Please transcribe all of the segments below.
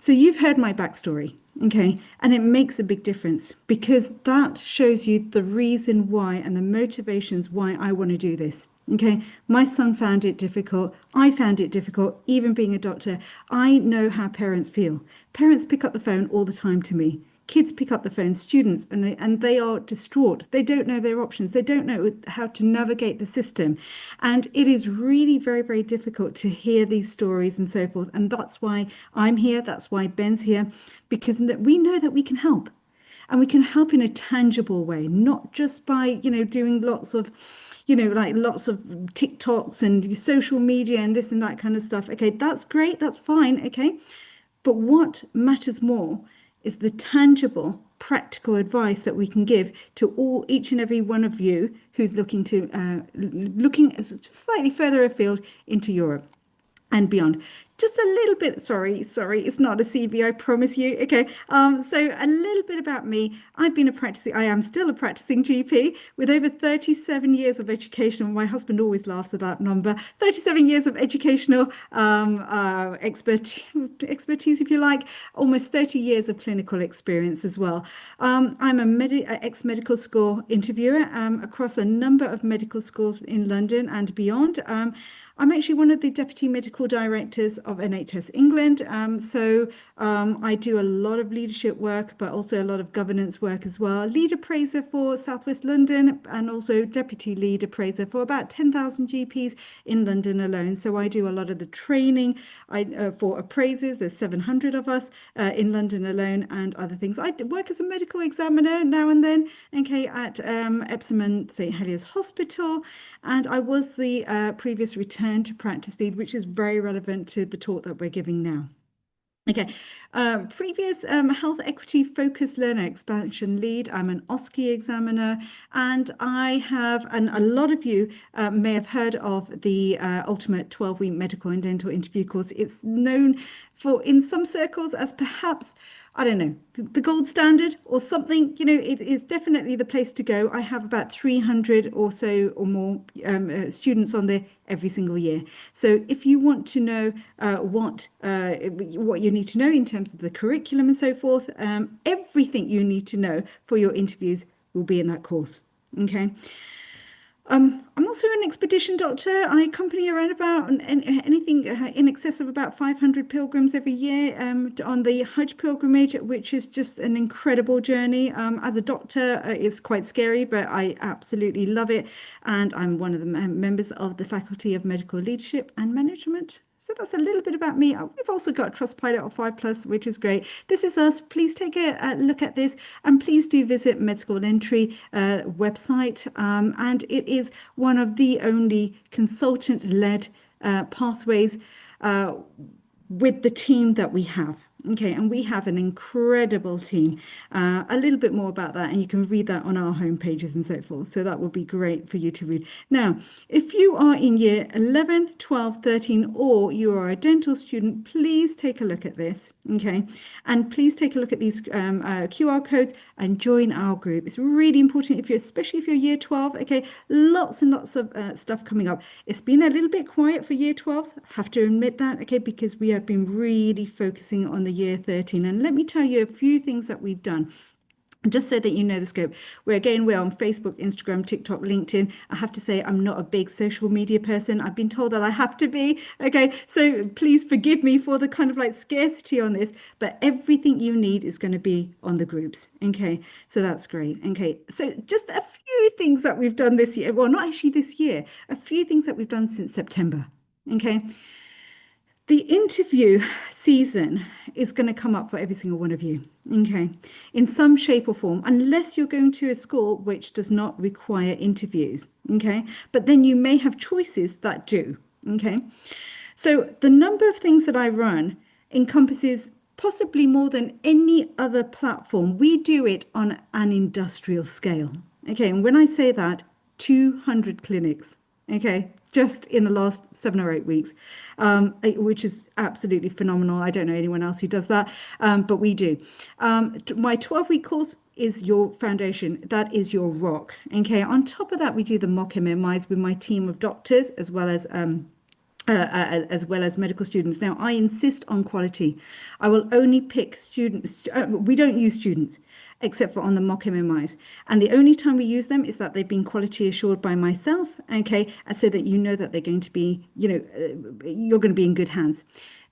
So you've heard my backstory, okay? And it makes a big difference because that shows you the reason why and the motivations why I want to do this. Okay, my son found it difficult. I found it difficult, even being a doctor. I know how parents feel. Parents pick up the phone all the time to me. Kids pick up the phone, students, and they are distraught. They don't know their options. They don't know how to navigate the system. And it is really very, very difficult to hear these stories and so forth. And that's why I'm here. That's why Ben's here, because we know that we can help. And we can help in a tangible way, not just by, doing lots of, like lots of TikToks and social media and this and that kind of stuff. Okay, that's great. That's fine. Okay. But what matters more is the tangible, practical advice that we can give to each and every one of you who's looking just slightly further afield into Europe and beyond. Just a little bit, sorry, it's not a CV, I promise you. Okay, so a little bit about me. I am still a practicing GP with over 37 years of education. My husband always laughs at that number. 37 years of educational expertise, if you like, almost 30 years of clinical experience as well. I'm a ex-medical school interviewer across a number of medical schools in London and beyond. I'm actually one of the deputy medical directors of NHS England. I do a lot of leadership work, but also a lot of governance work as well. Lead appraiser for Southwest London and also deputy lead appraiser for about 10,000 GPs in London alone. So I do a lot of the training for appraisers. There's 700 of us in London alone and other things. I work as a medical examiner now and then, okay, at Epsom and St Heliers Hospital. And I was the previous return to practice lead, which is very relevant to the talk that we're giving now. Okay, previous health equity focused learner expansion lead. I'm an OSCE examiner, and a lot of you may have heard of the Ultimate 12-Week Medical and Dental Interview course. It's known in some circles as perhaps, I don't know, the gold standard or something. It is definitely the place to go. I have about 300 or so or more students on there every single year. So if you want to know what you need to know in terms of the curriculum and so forth, everything you need to know for your interviews will be in that course. Okay. I'm also an expedition doctor. I accompany around about anything in excess of about 500 pilgrims every year on the Hajj pilgrimage, which is just an incredible journey. As a doctor, it's quite scary, but I absolutely love it. And I'm one of the members of the Faculty of Medical Leadership and Management. So that's a little bit about me. We've also got Trustpilot of 5+, which is great. This is us. Please take a look at this, and please do visit Med School Entry website. And it is one of the only consultant-led pathways with the team that we have. Okay, and we have an incredible team. A little bit more about that, and you can read that on our home pages and so forth. So that would be great for you to read. Now, if you are in year 11, 12, 13, or you are a dental student, please take a look at this. Okay, and please take a look at these QR codes and join our group. It's really important especially if you're year 12. Okay, lots and lots of stuff coming up. It's been a little bit quiet for year 12s. Have to admit that. Okay, because we have been really focusing on the year 13. And let me tell you a few things that we've done. Just so that you know the scope. We're on Facebook, Instagram, TikTok, LinkedIn. I have to say I'm not a big social media person. I've been told that I have to be. Okay, so please forgive me for the kind of like scarcity on this, but everything you need is going to be on the groups. Okay, so that's great. Okay, so just a few things that we've done this year. Well, not actually this year, a few things that we've done since September. Okay. The interview season is going to come up for every single one of you, okay, in some shape or form, unless you're going to a school which does not require interviews, okay, but then you may have choices that do, okay. So the number of things that I run encompasses possibly more than any other platform. We do it on an industrial scale, okay, and when I say that, 200 clinics. Okay, just in the last 7 or 8 weeks, which is absolutely phenomenal. I don't know anyone else who does that, but we do. My 12-week course is your foundation. That is your rock. Okay, on top of that, we do the mock MMIs with my team of doctors as well as as well as medical students. Now, I insist on quality. I will only pick students. We don't use students except for on the mock MMIs. And the only time we use them is that they've been quality assured by myself, okay, and so that you know that they're going to be, you're going to be in good hands.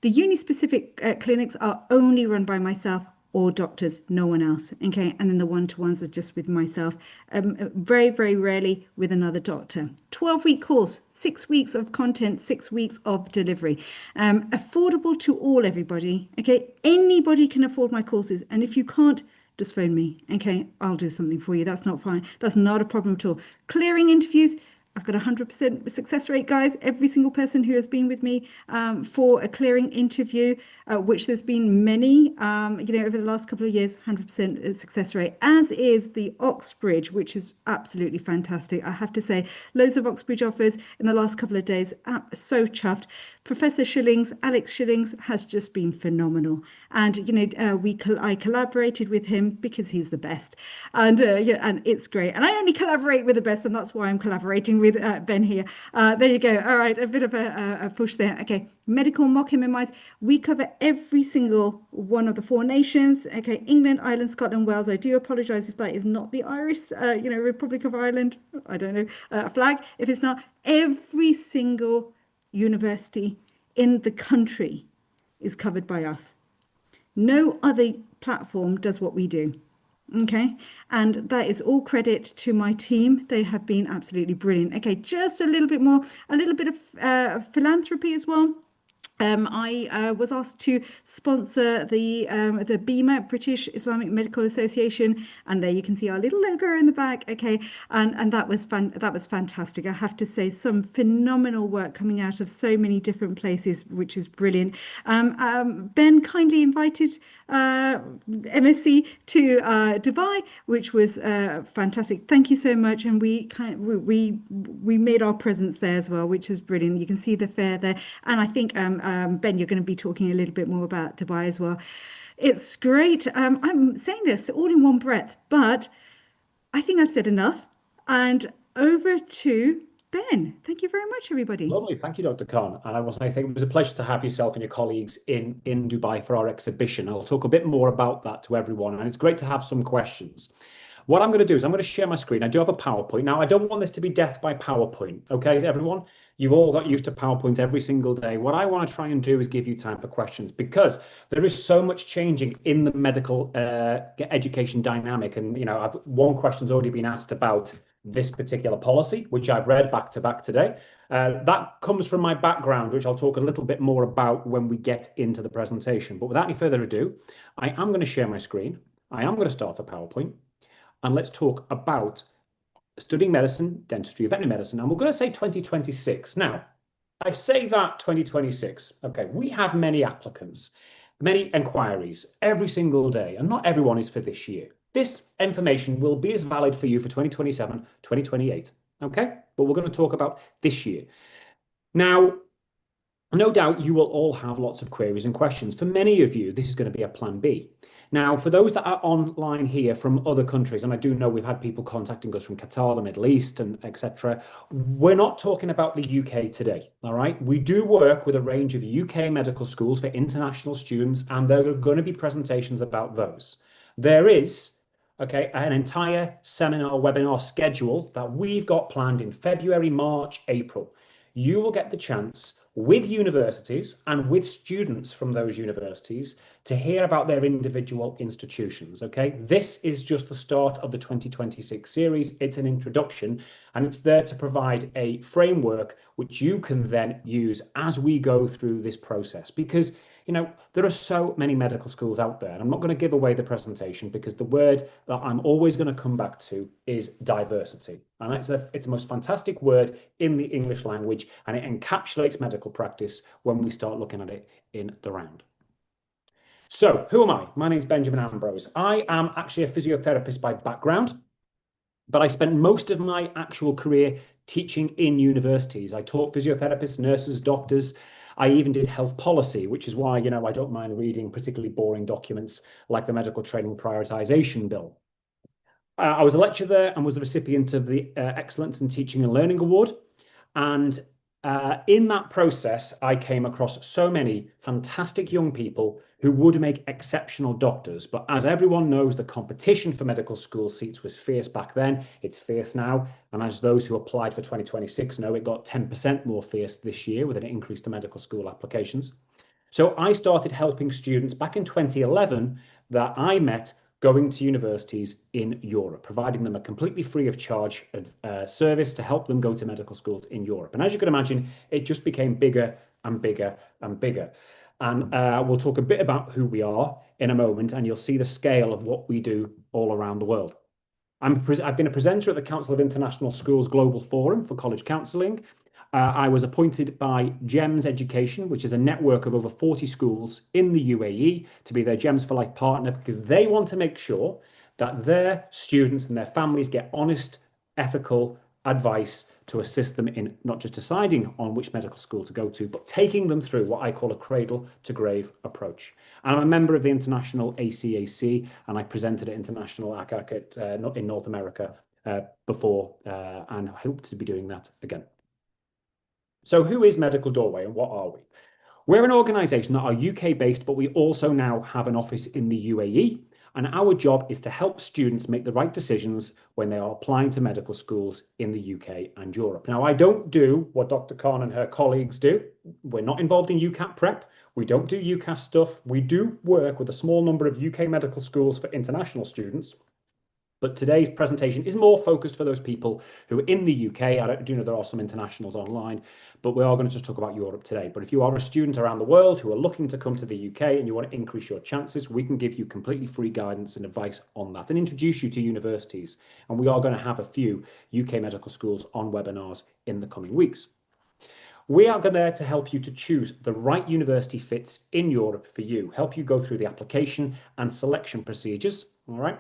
The uni-specific clinics are only run by myself or doctors, no one else. Okay. And then the one-to-ones are just with myself, very, very rarely with another doctor. 12-week course, 6 weeks of content, 6 weeks of delivery. Affordable to all, everybody. Okay. Anybody can afford my courses. And if you can't, just phone me. Okay. I'll do something for you. That's not fine. That's not a problem at all. Clearing interviews. I've got a 100% success rate, guys. Every single person who has been with me for a clearing interview, which there's been many, over the last couple of years, 100% success rate, as is the Oxbridge, which is absolutely fantastic. I have to say, loads of Oxbridge offers in the last couple of days. So chuffed. Professor Schillings, Alex Schillings, has just been phenomenal. And, I collaborated with him because he's the best. And, and it's great. And I only collaborate with the best, and that's why I'm collaborating with Ben here. There you go. All right, a bit of a push there. Okay, medical mock MMIs. We cover every single one of the 4 nations. Okay, England, Ireland, Scotland, Wales. I do apologise if that is not the Irish, Republic of Ireland. I don't know, flag. If it's not, every single university in the country is covered by us. No other platform does what we do. Okay, and that is all credit to my team. They have been absolutely brilliant. Okay, just a little bit of philanthropy as well. I was asked to sponsor the BIMA, British Islamic Medical Association, and there you can see our little logo in the back. Okay, and that was fantastic. I have to say, some phenomenal work coming out of so many different places, which is brilliant. Ben kindly invited MSc to Dubai, which was fantastic. Thank you so much, and we made our presence there as well, which is brilliant. You can see the fair there, and I think Ben, you're going to be talking a little bit more about Dubai as well. It's great. I'm saying this all in one breath, but I think I've said enough. And over to Ben. Thank you very much, everybody. Lovely. Thank you, Dr. Khan. And I will say, I think it was a pleasure to have yourself and your colleagues in Dubai for our exhibition. I'll talk a bit more about that to everyone. And it's great to have some questions. What I'm going to do is I'm going to share my screen. I do have a PowerPoint. Now, I don't want this to be death by PowerPoint. Okay, everyone? You've all got used to PowerPoint every single day. What I want to try and do is give you time for questions, because there is so much changing in the medical education dynamic. And, one question's already been asked about this particular policy, which I've read back to back today. That comes from my background, which I'll talk a little bit more about when we get into the presentation. But without any further ado, I am going to share my screen. I am going to start a PowerPoint. And let's talk about studying medicine, dentistry, veterinary medicine. And we're going to say 2026. Now, I say that 2026. Okay, we have many applicants, many inquiries every single day, and not everyone is for this year. This information will be as valid for you for 2027, 2028. Okay, but we're going to talk about this year. Now, no doubt you will all have lots of queries and questions. For many of you, this is going to be a plan B. Now, for those that are online here from other countries, and I do know we've had people contacting us from Qatar, the Middle East, and etc., we're not talking about the UK today, all right? We do work with a range of UK medical schools for international students, and there are going to be presentations about those. There is, okay, an entire seminar, webinar schedule that we've got planned in February, March, April. You will get the chance with universities and with students from those universities to hear about their individual institutions, okay? This is just the start of the 2026 series. It's an introduction, and it's there to provide a framework which you can then use as we go through this process, because there are so many medical schools out there, and I'm not going to give away the presentation because the word that I'm always going to come back to is diversity. And it's the most fantastic word in the English language, and it encapsulates medical practice when we start looking at it in the round. So who am I? My name is Benjamin Ambrose. I am actually a physiotherapist by background, but I spent most of my actual career teaching in universities. I taught physiotherapists, nurses, doctors. I even did health policy, which is why, I don't mind reading particularly boring documents like the Medical Training Prioritisation Bill. I was a lecturer there and was the recipient of the Excellence in Teaching and Learning Award. And in that process, I came across so many fantastic young people who would make exceptional doctors. But as everyone knows, the competition for medical school seats was fierce back then. It's fierce now. And as those who applied for 2026 know, it got 10% more fierce this year with an increase to medical school applications. So I started helping students back in 2011 that I met going to universities in Europe, providing them a completely free of charge service to help them go to medical schools in Europe. And as you can imagine, it just became bigger and bigger and bigger. And we'll talk a bit about who we are in a moment, and you'll see the scale of what we do all around the world. I've been a presenter at the Council of International Schools Global Forum for College Counselling. I was appointed by GEMS Education, which is a network of over 40 schools in the UAE, to be their GEMS for Life partner, because they want to make sure that their students and their families get honest, ethical advice to assist them in not just deciding on which medical school to go to, but taking them through what I call a cradle to grave approach. I'm a member of the International ACAC, and I presented at International ACAC in North America before, and hope to be doing that again. So who is Medical Doorway and what are we? We're an organisation that are UK based, but we also now have an office in the UAE. And our job is to help students make the right decisions when they are applying to medical schools in the UK and Europe. Now, I don't do what Dr. Khan and her colleagues do. We're not involved in UCAT prep. We don't do UCAS stuff. We do work with a small number of UK medical schools for international students. But today's presentation is more focused for those people who are in the UK. I do know there are some internationals online, but we are going to just talk about Europe today. But if you are a student around the world who are looking to come to the UK and you want to increase your chances, we can give you completely free guidance and advice on that and introduce you to universities. And we are going to have a few UK medical schools on webinars in the coming weeks. We are there to help you to choose the right university fits in Europe for you, help you go through the application and selection procedures, all right?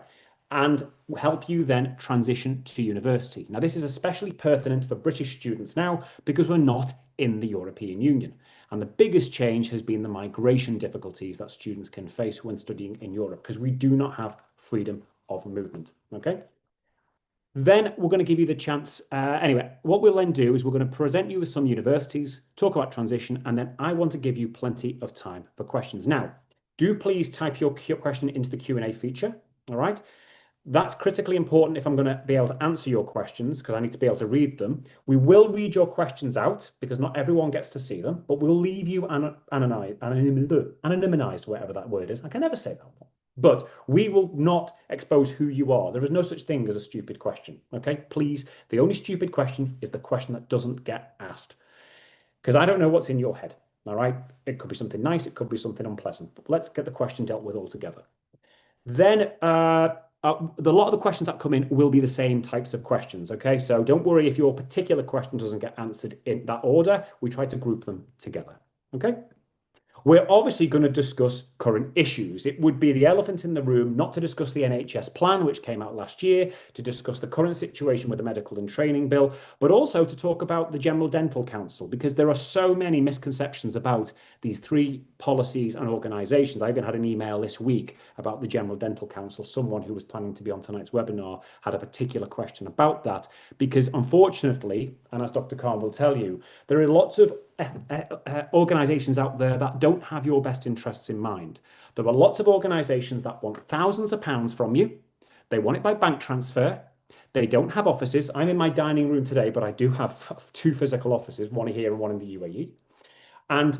And help you then transition to university. Now, this is especially pertinent for British students now because we're not in the European Union. And the biggest change has been the migration difficulties that students can face when studying in Europe because we do not have freedom of movement, okay? Then we're going to give you the chance. Anyway, what we'll then do is we're going to present you with some universities, talk about transition, and then I want to give you plenty of time for questions. Now, do please type your question into the Q&A feature, all right? That's critically important if I'm going to be able to answer your questions because I need to be able to read them. We will read your questions out because not everyone gets to see them, but we'll leave you anonymized, whatever that word is. I can never say that one. But we will not expose who you are. There is no such thing as a stupid question, okay? Please, the only stupid question is the question that doesn't get asked because I don't know what's in your head, all right? It could be something nice, it could be something unpleasant, but let's get the question dealt with altogether. Then, a lot of the questions that come in will be the same types of questions, okay? So don't worry if your particular question doesn't get answered in that order. We try to group them together, okay? We're obviously going to discuss current issues. It would be the elephant in the room not to discuss the NHS plan, which came out last year, to discuss the current situation with the Medical and Training Bill, but also to talk about the General Dental Council, because there are so many misconceptions about these three policies and organisations. I even had an email this week about the General Dental Council. Someone who was planning to be on tonight's webinar had a particular question about that, because unfortunately, and as Dr. Khan will tell you, there are lots of organisations out there that don't have your best interests in mind. There are lots of organisations that want thousands of pounds from you. They want it by bank transfer. They don't have offices. I'm in my dining room today, but I do have two physical offices, one here and one in the UAE. And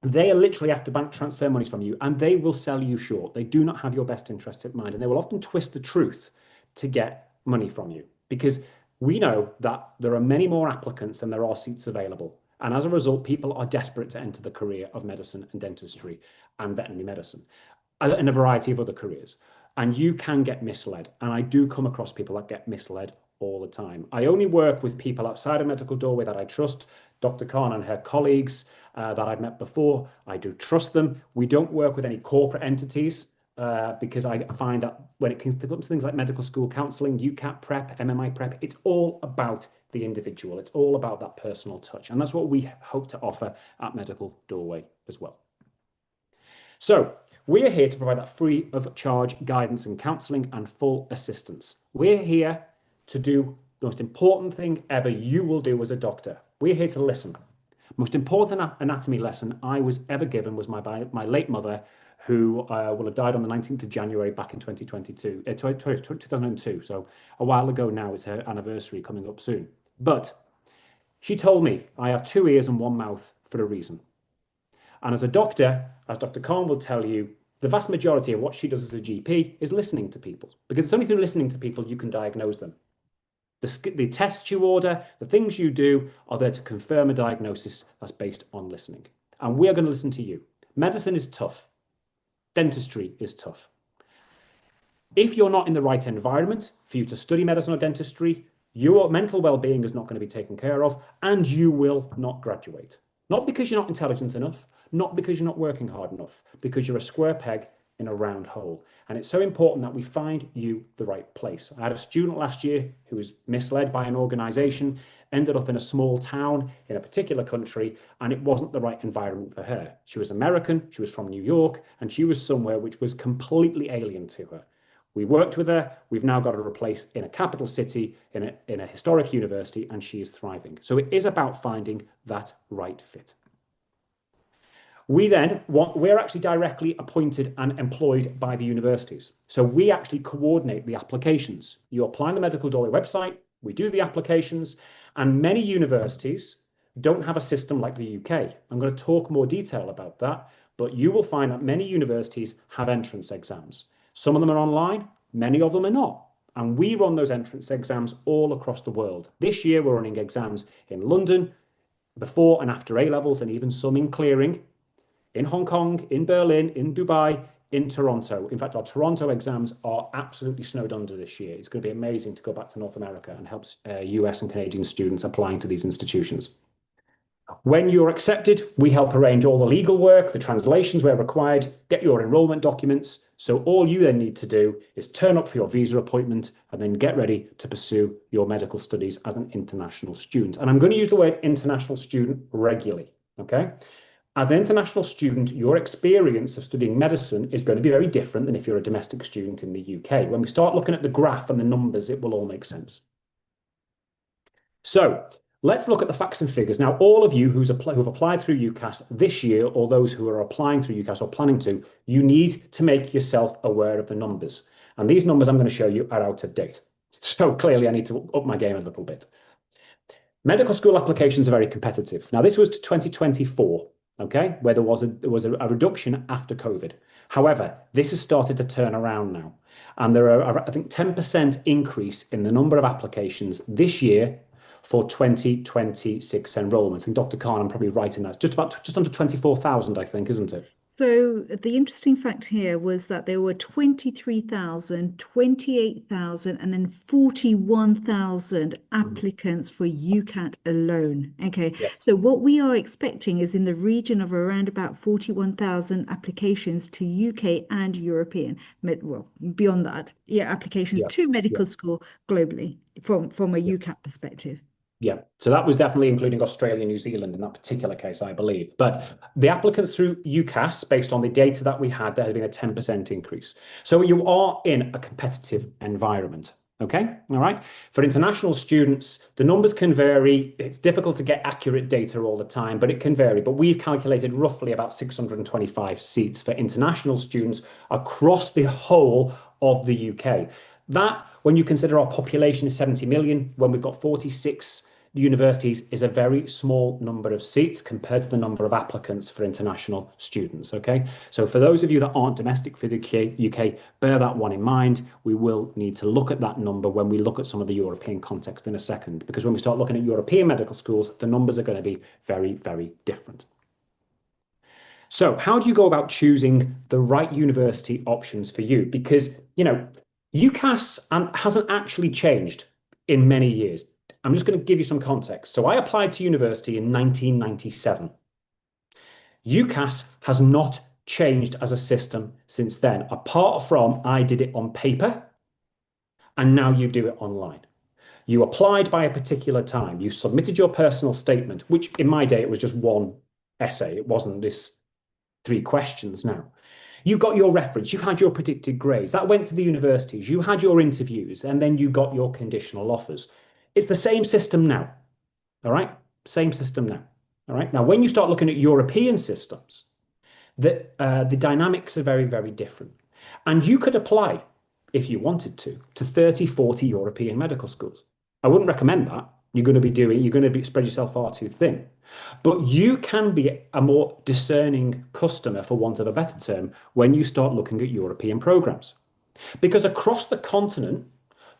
they are literally after bank transfer monies from you, and they will sell you short. They do not have your best interests in mind, and they will often twist the truth to get money from you because we know that there are many more applicants than there are seats available. And as a result, people are desperate to enter the career of medicine and dentistry and veterinary medicine and a variety of other careers. And you can get misled. And I do come across people that get misled all the time. I only work with people outside of Medical Doorway that I trust. Dr. Khan and her colleagues that I've met before, I do trust them. We don't work with any corporate entities because I find that when it comes to things like medical school counselling, UCAT prep, MMI prep, it's all about the individual. It's all about that personal touch. And that's what we hope to offer at Medical Doorway as well. So we are here to provide that free of charge guidance and counselling and full assistance. We're here to do the most important thing ever you will do as a doctor, We're here to listen. Most important anatomy lesson I was ever given was my late mother, who will have died on the 19th of January back in 2002. So a while ago now. It's her anniversary coming up soon. But she told me I have two ears and one mouth for a reason. And as a doctor, as Dr. Khan will tell you, the vast majority of what she does as a GP is listening to people, because it's only through listening to people you can diagnose them. The tests you order, the things you do are there to confirm a diagnosis that's based on listening. And we are going to listen to you. Medicine is tough. Dentistry is tough. If you're not in the right environment for you to study medicine or dentistry, your mental well-being is not going to be taken care of, and you will not graduate. Not because you're not intelligent enough, not because you're not working hard enough, because you're a square peg in a round hole. And it's so important that we find you the right place. I had a student last year who was misled by an organization, ended up in a small town in a particular country, and it wasn't the right environment for her. She was American, she was from New York, and she was somewhere which was completely alien to her. We worked with her. We've now got her replaced in a capital city, in a historic university, and she is thriving. So it is about finding that right fit. We're actually directly appointed and employed by the universities. So we actually coordinate the applications. You apply on the Medical Doorway website, we do the applications, and many universities don't have a system like the UK. I'm going to talk more detail about that, but you will find that many universities have entrance exams. Some of them are online, many of them are not. And we run those entrance exams all across the world. This year, we're running exams in London, before and after A-levels, and even some in clearing, in Hong Kong, in Berlin, in Dubai, in Toronto. In fact, our Toronto exams are absolutely snowed under this year. It's going to be amazing to go back to North America and help US and Canadian students applying to these institutions. When you're accepted, we help arrange all the legal work, the translations where required, get your enrollment documents. So all you then need to do is turn up for your visa appointment and then get ready to pursue your medical studies as an international student. And I'm going to use the word international student regularly, okay? As an international student, your experience of studying medicine is going to be very different than if you're a domestic student in the UK. When we start looking at the graph and the numbers, it will all make sense. So let's look at the facts and figures. Now, all of you who've applied through UCAS this year, or those who are applying through UCAS or planning to, you need to make yourself aware of the numbers. And these numbers I'm going to show you are out of date. So clearly I need to up my game a little bit. Medical school applications are very competitive. Now, this was to 2024. Okay, where there was a reduction after COVID. However, this has started to turn around now. And there are, I think, 10% increase in the number of applications this year for 2026 enrollments. And Dr. Khan, I'm probably right in that. It's just under 24,000, I think, isn't it? So the interesting fact here was that there were 23,000, 28,000, and then 41,000 applicants for UCAT alone. Okay, Yeah. so what we are expecting is in the region of around about 41,000 applications to UK and European, well, beyond that, applications Yeah. to medical school globally from a Yeah. UCAT perspective. Yeah, so that was definitely including Australia and New Zealand in that particular case, I believe. But the applicants through UCAS, based on the data that we had, there has been a 10% increase. So you are in a competitive environment, okay? All right. For international students, the numbers can vary. It's difficult to get accurate data all the time, but it can vary. But we've calculated roughly about 625 seats for international students across the whole of the UK. That, when you consider our population is 70 million, when we've got 46 universities, is a very small number of seats compared to the number of applicants for international students, okay? So for those of you that aren't domestic for the UK, bear that one in mind. We will need to look at that number when we look at some of the European context in a second, because when we start looking at European medical schools, the numbers are going to be very, very different. So how do you go about choosing the right university options for you? Because, you know, UCAS hasn't actually changed in many years. I'm just going to give you some context. So I applied to university in 1997. UCAS has not changed as a system since then, apart from I did it on paper and now you do it online. You applied by a particular time. You submitted your personal statement, which in my day, it was just one essay. It wasn't this 3 questions now. You got your reference, you had your predicted grades. That went to the universities. You had your interviews, and then you got your conditional offers. It's the same system now, all right? Same system now. All right. Now, when you start looking at European systems, the dynamics are very, very different. And you could apply, if you wanted to 30, 40 European medical schools. I wouldn't recommend that. You're going to be spread yourself far too thin. But you can be a more discerning customer, for want of a better term, when you start looking at European programs. Because across the continent,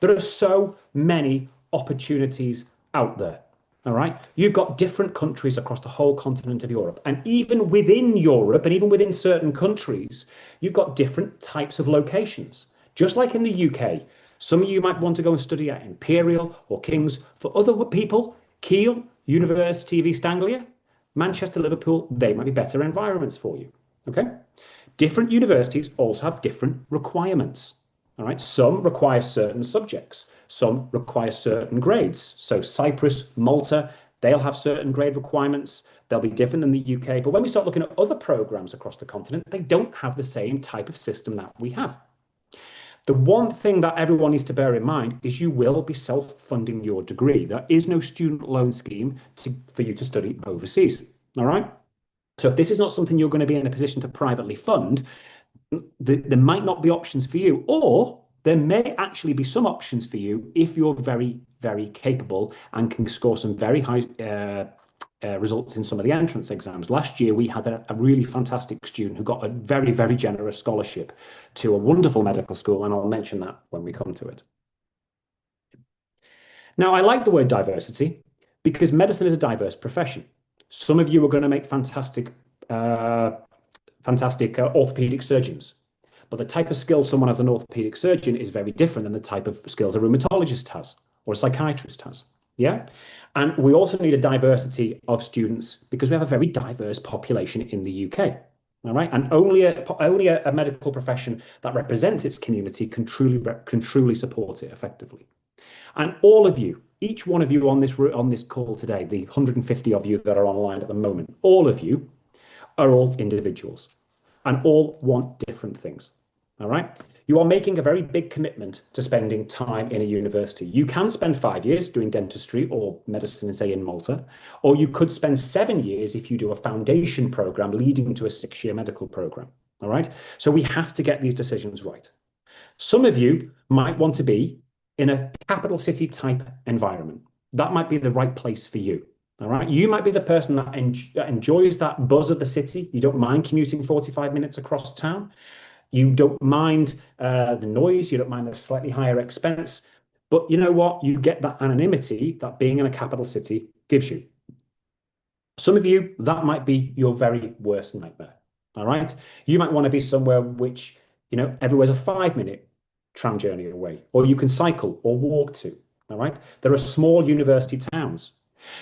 there are so many opportunities out there. All right. You've got different countries across the whole continent of Europe. And even within Europe and even within certain countries, you've got different types of locations. Just like in the UK, some of you might want to go and study at Imperial or King's. For other people, Kiel, University of East Anglia, Manchester, Liverpool, they might be better environments for you. Okay. Different universities also have different requirements. All right. Some require certain subjects. Some require certain grades. So Cyprus, Malta, they'll have certain grade requirements. They'll be different than the UK. But when we start looking at other programs across the continent, they don't have the same type of system that we have. The one thing that everyone needs to bear in mind is you will be self-funding your degree. There is no student loan scheme for you to study overseas. All right. So if this is not something you're going to be in a position to privately fund, there might not be options for you, or there may actually be some options for you if you're very, very capable and can score some very high results in some of the entrance exams. Last year, we had a really fantastic student who got a very, very generous scholarship to a wonderful medical school, and I'll mention that when we come to it. Now, I like the word diversity because medicine is a diverse profession. Some of you are going to make fantastic orthopedic surgeons. But the type of skills someone as an orthopedic surgeon is very different than the type of skills a rheumatologist has or a psychiatrist has. Yeah. And we also need a diversity of students because we have a very diverse population in the UK. All right. And only a medical profession that represents its community can truly support it effectively. And all of you, each one of you on this call today, the 150 of you that are online at the moment, all of you are all individuals and all want different things. All right. You are making a very big commitment to spending time in a university. You can spend 5 years doing dentistry or medicine, say in Malta, or you could spend 7 years if you do a foundation program leading to a 6-year medical program. All right. So we have to get these decisions right. Some of you might want to be in a capital city type environment. That might be the right place for you. All right. You might be the person that enjoys that buzz of the city. You don't mind commuting 45 minutes across town. You don't mind the noise. You don't mind the slightly higher expense. But you know what? You get that anonymity that being in a capital city gives you. Some of you, that might be your very worst nightmare. All right. You might want to be somewhere which, everywhere's a 5-minute tram journey away, or you can cycle or walk to. All right. There are small university towns.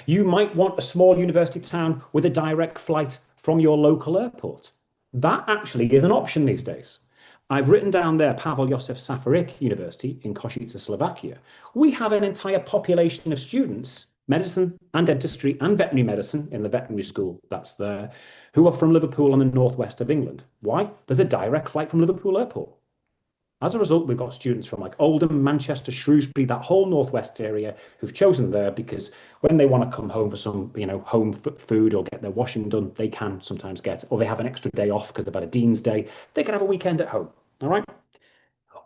You might want a small university town with a direct flight from your local airport. That actually is an option these days. I've written down there Pavel Josef Safarik University in Košice, Slovakia. We have an entire population of students, medicine and dentistry and veterinary medicine in the veterinary school that's there, who are from Liverpool and the northwest of England. Why? There's a direct flight from Liverpool Airport. As a result, we've got students from like Oldham, Manchester, Shrewsbury, that whole northwest area who've chosen there because when they want to come home for some, home food or get their washing done, they can sometimes or they have an extra day off because they've had a Dean's Day. They can have a weekend at home. All right.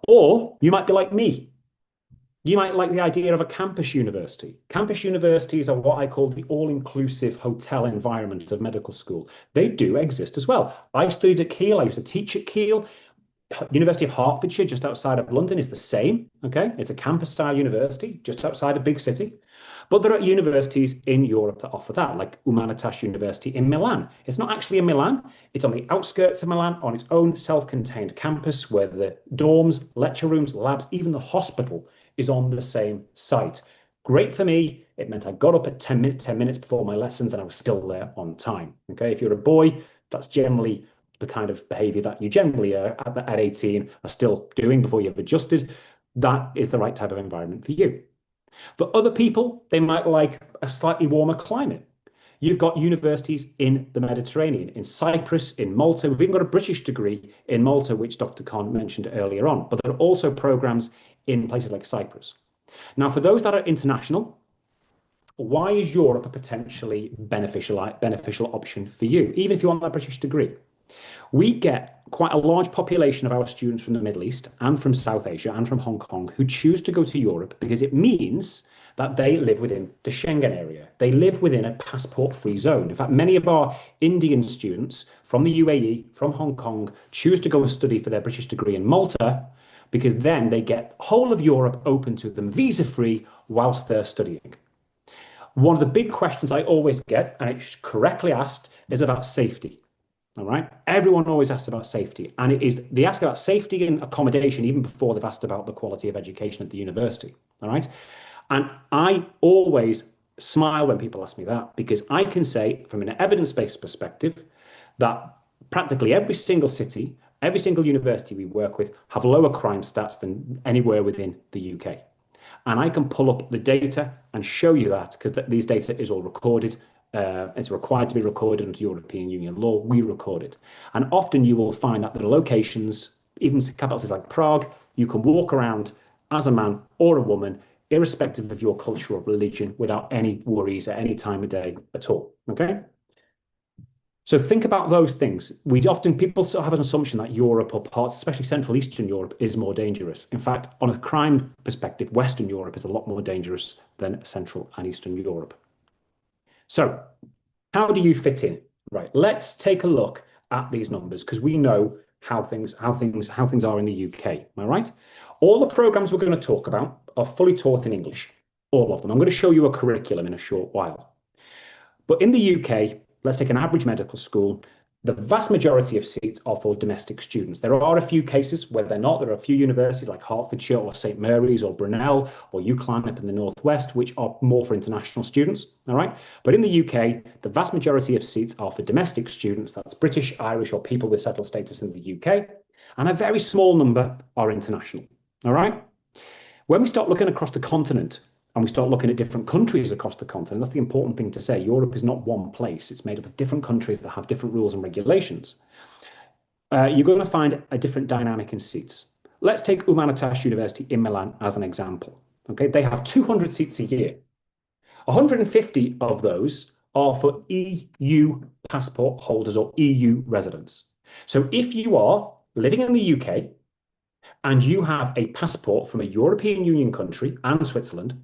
Or you might be like me. You might like the idea of a campus university. Campus universities are what I call the all-inclusive hotel environment of medical school. They do exist as well. I studied at Kiel. I used to teach at Kiel. University of Hertfordshire, just outside of London, is the same. Okay, it's a campus-style university just outside a big city. But there are universities in Europe that offer that, like Humanitas University in Milan. It's not actually in Milan. It's on the outskirts of Milan, on its own self-contained campus, where the dorms, lecture rooms, labs, even the hospital is on the same site. Great for me. It meant I got up at 10 minutes before my lessons, and I was still there on time. Okay, if you're a boy, that's generally the kind of behavior that you generally at 18 are still doing before you've adjusted. That is the right type of environment for you. For other people, they might like a slightly warmer climate. You've got universities in the Mediterranean, in Cyprus, in Malta. We've even got a British degree in Malta, which Dr. Khan mentioned earlier on, but there are also programs in places like Cyprus. Now, for those that are international, why is Europe a potentially beneficial option for you, even if you want that British degree? We get quite a large population of our students from the Middle East and from South Asia and from Hong Kong who choose to go to Europe because it means that they live within the Schengen area. They live within a passport-free zone. In fact, many of our Indian students from the UAE, from Hong Kong, choose to go and study for their British degree in Malta because then they get whole of Europe open to them visa-free whilst they're studying. One of the big questions I always get, and it's correctly asked, is about safety. All right. Everyone always asks about safety, and they ask about safety and accommodation even before they've asked about the quality of education at the university. All right. And I always smile when people ask me that, because I can say from an evidence-based perspective that practically every single city, every single university we work with have lower crime stats than anywhere within the UK. And I can pull up the data and show you that, because these data is all recorded. It's required to be recorded under European Union law. We record it. And often you will find that there are locations, even capital cities like Prague, you can walk around as a man or a woman, irrespective of your culture or religion, without any worries at any time of day at all. Okay? So think about those things. People sort of have an assumption that Europe or parts, especially Central Eastern Europe, is more dangerous. In fact, on a crime perspective, Western Europe is a lot more dangerous than Central and Eastern Europe. So how do you fit in? Right, let's take a look at these numbers, because we know how things are in the UK. Am I right? All the programs we're going to talk about are fully taught in English, all of them. I'm going to show you a curriculum in a short while. But in the UK, let's take an average medical school. The vast majority of seats are for domestic students. There are a few cases where they're not. There are a few universities like Hertfordshire or St Mary's or Brunel or UCLan up in the northwest, which are more for international students. All right. But in the UK, the vast majority of seats are for domestic students. That's British, Irish, or people with settled status in the UK. And a very small number are international. All right. When we start looking across the continent, and we start looking at different countries across the continent, that's the important thing to say. Europe is not one place. It's made up of different countries that have different rules and regulations. You're going to find a different dynamic in seats. Let's take Humanitas University in Milan as an example. Okay, they have 200 seats a year. 150 of those are for EU passport holders or EU residents. So if you are living in the UK and you have a passport from a European Union country and Switzerland,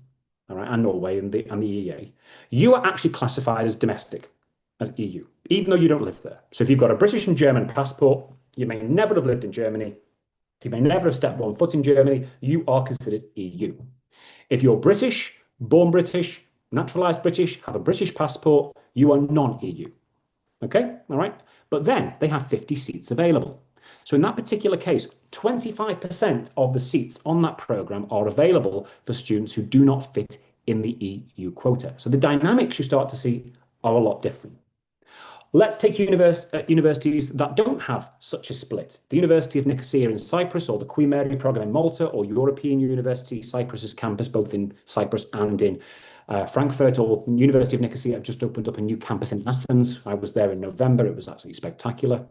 all right, and Norway and the EEA, you are actually classified as domestic, as EU, even though you don't live there. So if you've got a British and German passport, you may never have lived in Germany, you may never have stepped one foot in Germany, you are considered EU. If you're British, born British, naturalized British, have a British passport, you are non-EU. Okay, all right? But then they have 50 seats available. So in that particular case, 25% of the seats on that program are available for students who do not fit in the EU quota. So the dynamics you start to see are a lot different. Let's take universities that don't have such a split. The University of Nicosia in Cyprus, or the Queen Mary program in Malta, or European University Cyprus's campus, both in Cyprus and in Frankfurt, or University of Nicosia have just opened up a new campus in Athens. I was there in November. It was absolutely spectacular.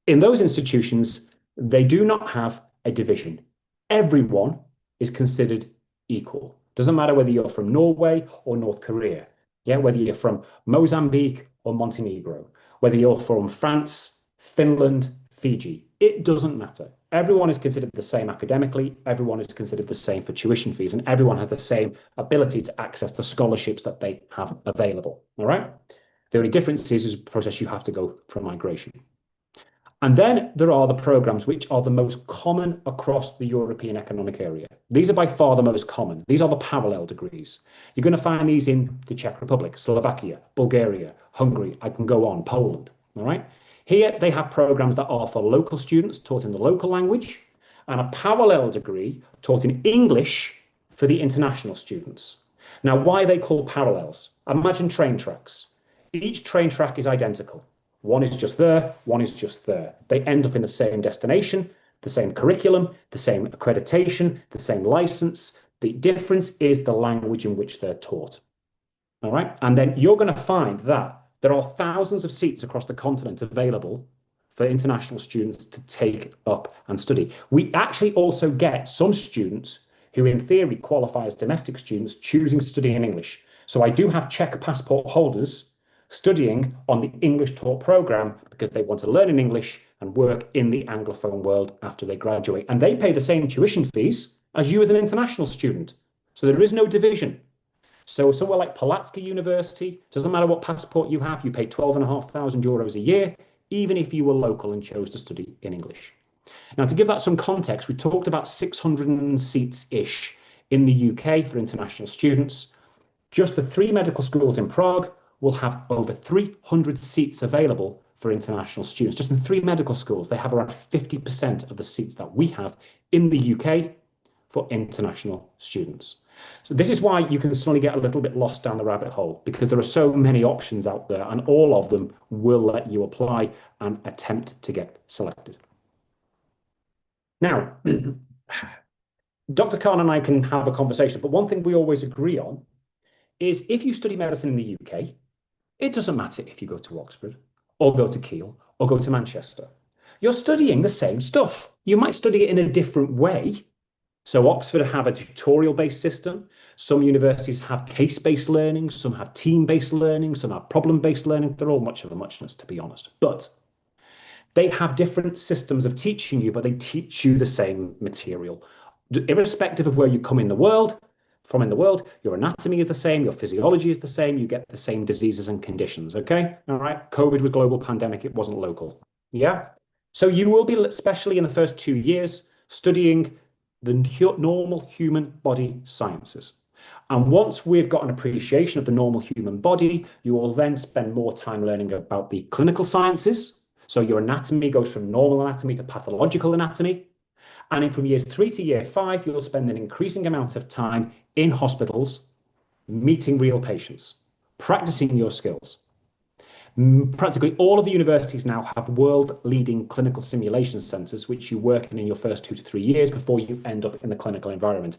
In those institutions, they do not have a division. Everyone is considered equal. Doesn't matter whether you're from Norway or North Korea, yeah, whether you're from Mozambique or Montenegro, whether you're from France, Finland, Fiji, it doesn't matter. Everyone is considered the same academically, everyone is considered the same for tuition fees, and everyone has the same ability to access the scholarships that they have available, all right? The only difference is a process you have to go for migration. And then there are the programs which are the most common across the European Economic Area. These are by far the most common. These are the parallel degrees. You're going to find these in the Czech Republic, Slovakia, Bulgaria, Hungary. I can go on, Poland. All right. Here they have programs that are for local students taught in the local language, and a parallel degree taught in English for the international students. Now, why are they called parallels? Imagine train tracks. Each train track is identical. One is just there, one is just there. They end up in the same destination, the same curriculum, the same accreditation, the same license. The difference is the language in which they're taught. All right. And then you're going to find that there are thousands of seats across the continent available for international students to take up and study. We actually also get some students who in theory qualify as domestic students choosing to study in English. So I do have Czech passport holders studying on the English taught program because they want to learn in English and work in the Anglophone world after they graduate. And they pay the same tuition fees as you as an international student. So there is no division. So somewhere like Pulaski University, doesn't matter what passport you have, you pay 12,500 euros a year, even if you were local and chose to study in English. Now, to give that some context, we talked about 600 seats-ish in the UK for international students. Just the 3 medical schools in Prague will have over 300 seats available for international students. Just in 3 medical schools, they have around 50% of the seats that we have in the UK for international students. So this is why you can suddenly get a little bit lost down the rabbit hole, because there are so many options out there and all of them will let you apply and attempt to get selected. Now, Dr. Khan and I can have a conversation, but one thing we always agree on is if you study medicine in the UK, it doesn't matter if you go to Oxford or go to Keele or go to Manchester. You're studying the same stuff. You might study it in a different way. So Oxford have a tutorial-based system. Some universities have case-based learning. Some have team-based learning. Some have problem-based learning. They're all much of a muchness, to be honest. But they have different systems of teaching you, but they teach you the same material. Irrespective of where you come in the world, your anatomy is the same, your physiology is the same, you get the same diseases and conditions, okay? All right, COVID was global pandemic, it wasn't local, yeah? So you will be, especially in the first 2 years, studying the normal human body sciences. And once we've got an appreciation of the normal human body, you will then spend more time learning about the clinical sciences. So your anatomy goes from normal anatomy to pathological anatomy. And from years 3 to year 5, you'll spend an increasing amount of time in hospitals, meeting real patients, practicing your skills. Practically all of the universities now have world-leading clinical simulation centers, which you work in your first 2 to 3 years before you end up in the clinical environment.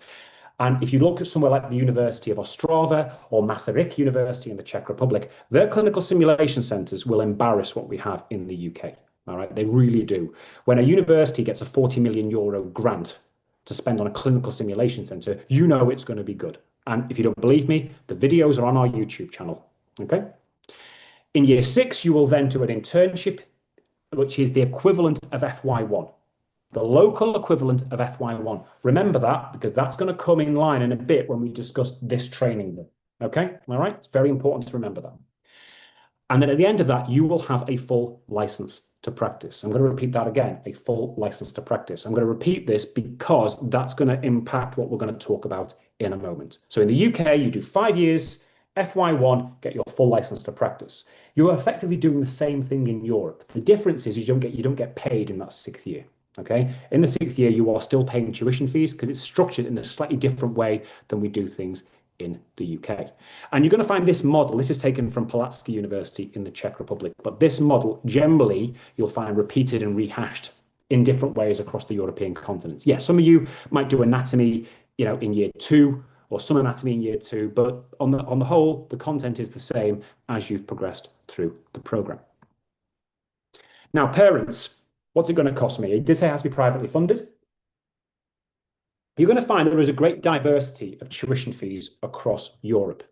And if you look at somewhere like the University of Ostrava or Masaryk University in the Czech Republic, their clinical simulation centers will embarrass what we have in the UK. All right, they really do. When a university gets a 40 million euro grant to spend on a clinical simulation center, you know it's going to be good. And if you don't believe me, the videos are on our YouTube channel. Okay. In year 6, you will then do an internship, which is the equivalent of FY1, the local equivalent of FY1. Remember that, because that's going to come in line in a bit when we discuss this training. Okay, all right? It's very important to remember that. And then at the end of that, you will have a full license to practice. I'm going to repeat that again, a full license to practice. I'm going to repeat this because that's going to impact what we're going to talk about in a moment. So in the UK, you do 5 years, FY1, get your full license to practice. You're effectively doing the same thing in Europe. The difference is you don't get paid in that 6th year. Okay, in the 6th year, you are still paying tuition fees because it's structured in a slightly different way than we do things in the UK. And you're going to find this model, this is taken from Pulaski University in the Czech Republic, but this model generally you'll find repeated and rehashed in different ways across the European continents. Yeah, some of you might do anatomy, in year 2 or some anatomy in year 2, but on the whole, the content is the same as you've progressed through the program. Now, parents, what's it going to cost me? It did say it has to be privately funded. You're going to find there is a great diversity of tuition fees across Europe.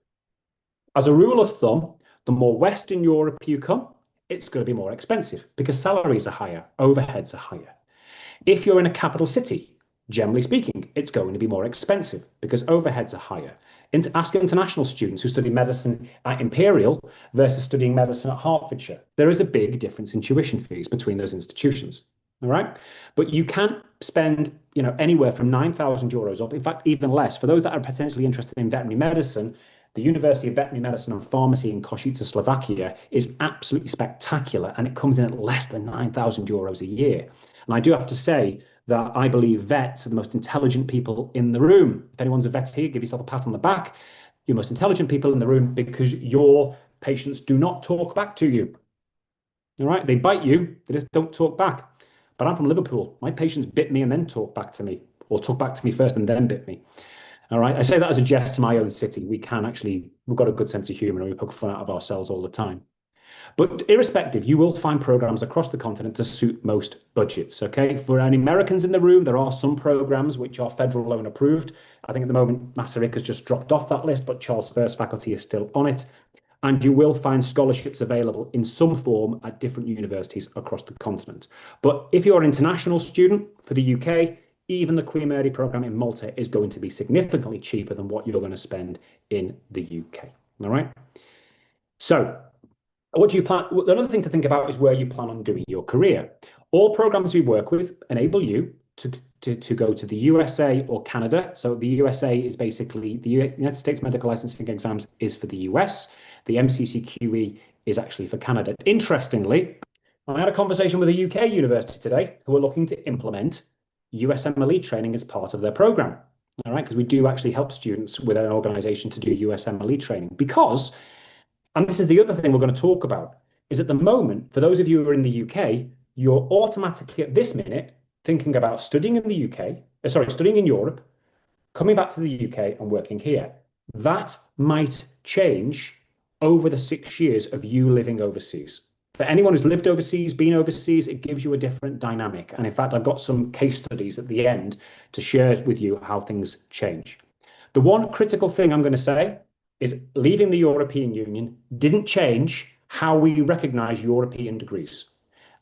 As a rule of thumb, the more Western Europe you come, it's going to be more expensive because salaries are higher, overheads are higher. If you're in a capital city, generally speaking, it's going to be more expensive because overheads are higher. Ask international students who study medicine at Imperial versus studying medicine at Hertfordshire. There is a big difference in tuition fees between those institutions. All right. But you can spend, anywhere from 9,000 euros up, in fact, even less. For those that are potentially interested in veterinary medicine, the University of Veterinary Medicine and Pharmacy in Košice, Slovakia is absolutely spectacular. And it comes in at less than 9,000 euros a year. And I do have to say that I believe vets are the most intelligent people in the room. If anyone's a vet here, give yourself a pat on the back. You're most intelligent people in the room because your patients do not talk back to you. All right. They bite you. They just don't talk back. But I'm from Liverpool. My patients bit me and then talk back to me, or talk back to me first and then bit me. All right. I say that as a jest to my own city. We've got a good sense of humor and we poke fun out of ourselves all the time. But irrespective, you will find programs across the continent to suit most budgets. Okay, for any Americans in the room, there are some programs which are federal loan approved. I think at the moment Masaryk has just dropped off that list, but Charles First faculty is still on it. And you will find scholarships available in some form at different universities across the continent. But if you're an international student for the UK, even the Queen Mary programme in Malta is going to be significantly cheaper than what you're going to spend in the UK. All right. So what do you plan? Another thing to think about is where you plan on doing your career. All programs we work with enable you to go to the USA or Canada. So the USA is basically the United States Medical Licensing Exams is for the US. The MCCQE is actually for Canada. Interestingly, I had a conversation with a UK university today who are looking to implement USMLE training as part of their program. All right, because we do actually help students with an organization to do USMLE training because, and this is the other thing we're going to talk about, is at the moment, for those of you who are in the UK, you're automatically at this minute thinking about studying in the UK, studying in Europe, coming back to the UK and working here. That might change over the 6 years of you living overseas. For anyone who's lived overseas, been overseas, it gives you a different dynamic. And in fact, I've got some case studies at the end to share with you how things change. The one critical thing I'm going to say is leaving the European Union didn't change how we recognize European degrees.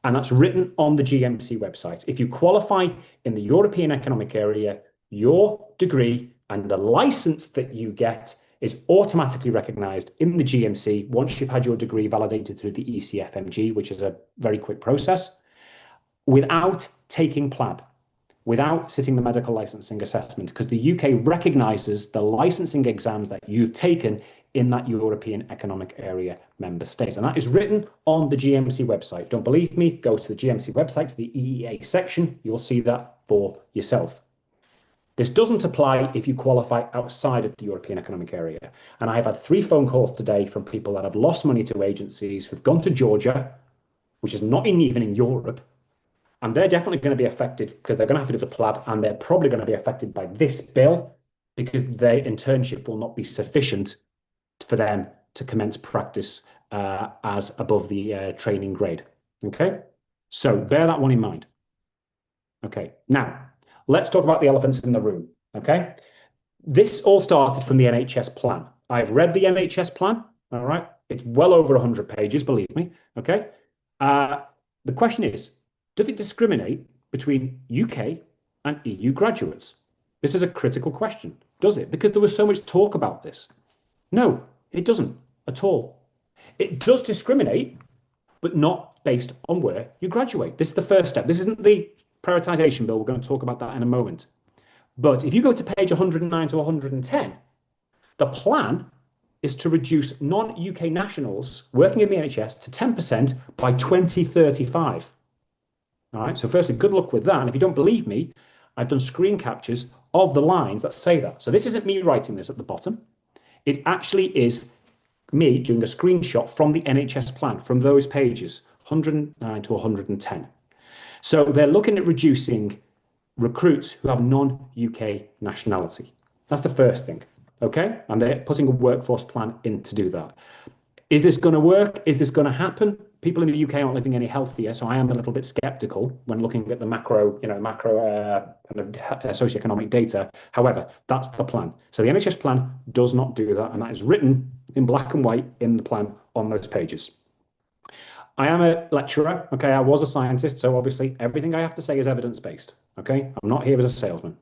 And that's written on the GMC website. If you qualify in the European Economic Area, your degree and the license that you get is automatically recognized in the GMC once you've had your degree validated through the ECFMG, which is a very quick process, without taking PLAB, without sitting the medical licensing assessment, because the UK recognizes the licensing exams that you've taken in that European Economic Area member state. And that is written on the GMC website. Don't believe me? Go to the GMC website, to the EEA section. You'll see that for yourself. This doesn't apply if you qualify outside of the European Economic Area. And I have had 3 phone calls today from people that have lost money to agencies who've gone to Georgia, which is not even in Europe, and they're definitely going to be affected because they're going to have to do the PLAB, and they're probably going to be affected by this bill because their internship will not be sufficient for them to commence practice as above the training grade. Okay, so bear that one in mind. Okay, now let's talk about the elephants in the room. Okay, this all started from the NHS plan. I've read the NHS plan. All right, it's well over 100 pages, believe me. Okay, the question is, does it discriminate between UK and EU graduates? This is a critical question. Does it? Because there was so much talk about this. No, it doesn't at all. It does discriminate, but not based on where you graduate. This is the first step. This isn't the prioritisation bill. We're going to talk about that in a moment. But if you go to page 109 to 110, the plan is to reduce non-UK nationals working in the NHS to 10% by 2035. All right, so firstly, good luck with that. And if you don't believe me, I've done screen captures of the lines that say that. So this isn't me writing this at the bottom. It actually is me doing a screenshot from the NHS plan, from those pages, 109 to 110. So they're looking at reducing recruits who have non-UK nationality. That's the first thing, okay? And they're putting a workforce plan in to do that. Is this going to work? Is this going to happen? People in the UK aren't living any healthier, so I am a little bit skeptical when looking at the macro socioeconomic data. However, that's the plan. So the NHS plan does not do that, and that is written in black and white in the plan on those pages. I am a lecturer, okay? I was a scientist, so obviously everything I have to say is evidence-based, okay? I'm not here as a salesman.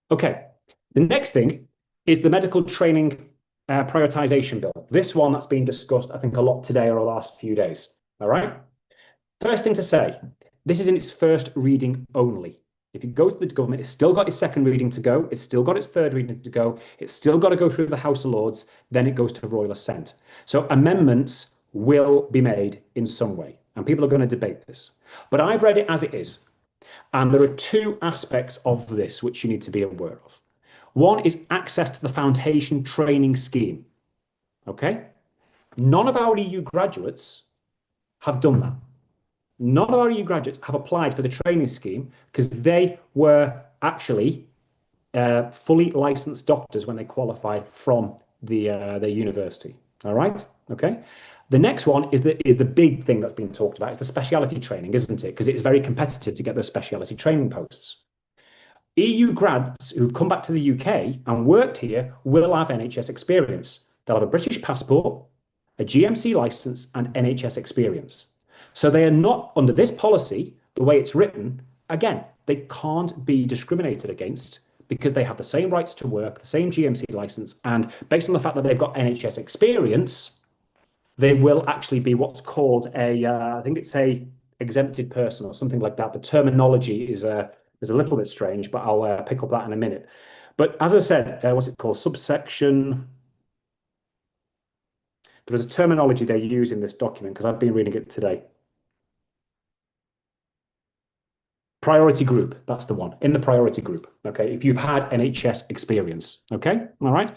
Okay, the next thing is the medical training prioritization bill. This one that's been discussed, I think, a lot today or the last few days. All right. First thing to say, this is in its first reading only. If you go to the government, it's still got its second reading to go. It's still got its third reading to go. It's still got to go through the House of Lords. Then it goes to Royal Assent. So amendments will be made in some way, and people are going to debate this. But I've read it as it is. And there are 2 aspects of this which you need to be aware of. One is access to the foundation training scheme. Okay? None of our EU graduates have done that. None of our EU graduates have applied for the training scheme because they were actually fully licensed doctors when they qualified from their university. All right? Okay? The next one is the big thing that's been talked about. It's the speciality training, isn't it? Because it's very competitive to get those speciality training posts. EU grads who've come back to the UK and worked here will have NHS experience. They'll have a British passport, a GMC license, and NHS experience. So they are not, under this policy, the way it's written, again, they can't be discriminated against because they have the same rights to work, the same GMC license, and based on the fact that they've got NHS experience, they will actually be what's called I think it's a exempted person or something like that. The terminology is a little bit strange, but I'll pick up that in a minute. But as I said, what's it called? Subsection. There was a terminology they use in this document because I've been reading it today. Priority group, that's the one, in the priority group, okay, if you've had NHS experience, okay, all right?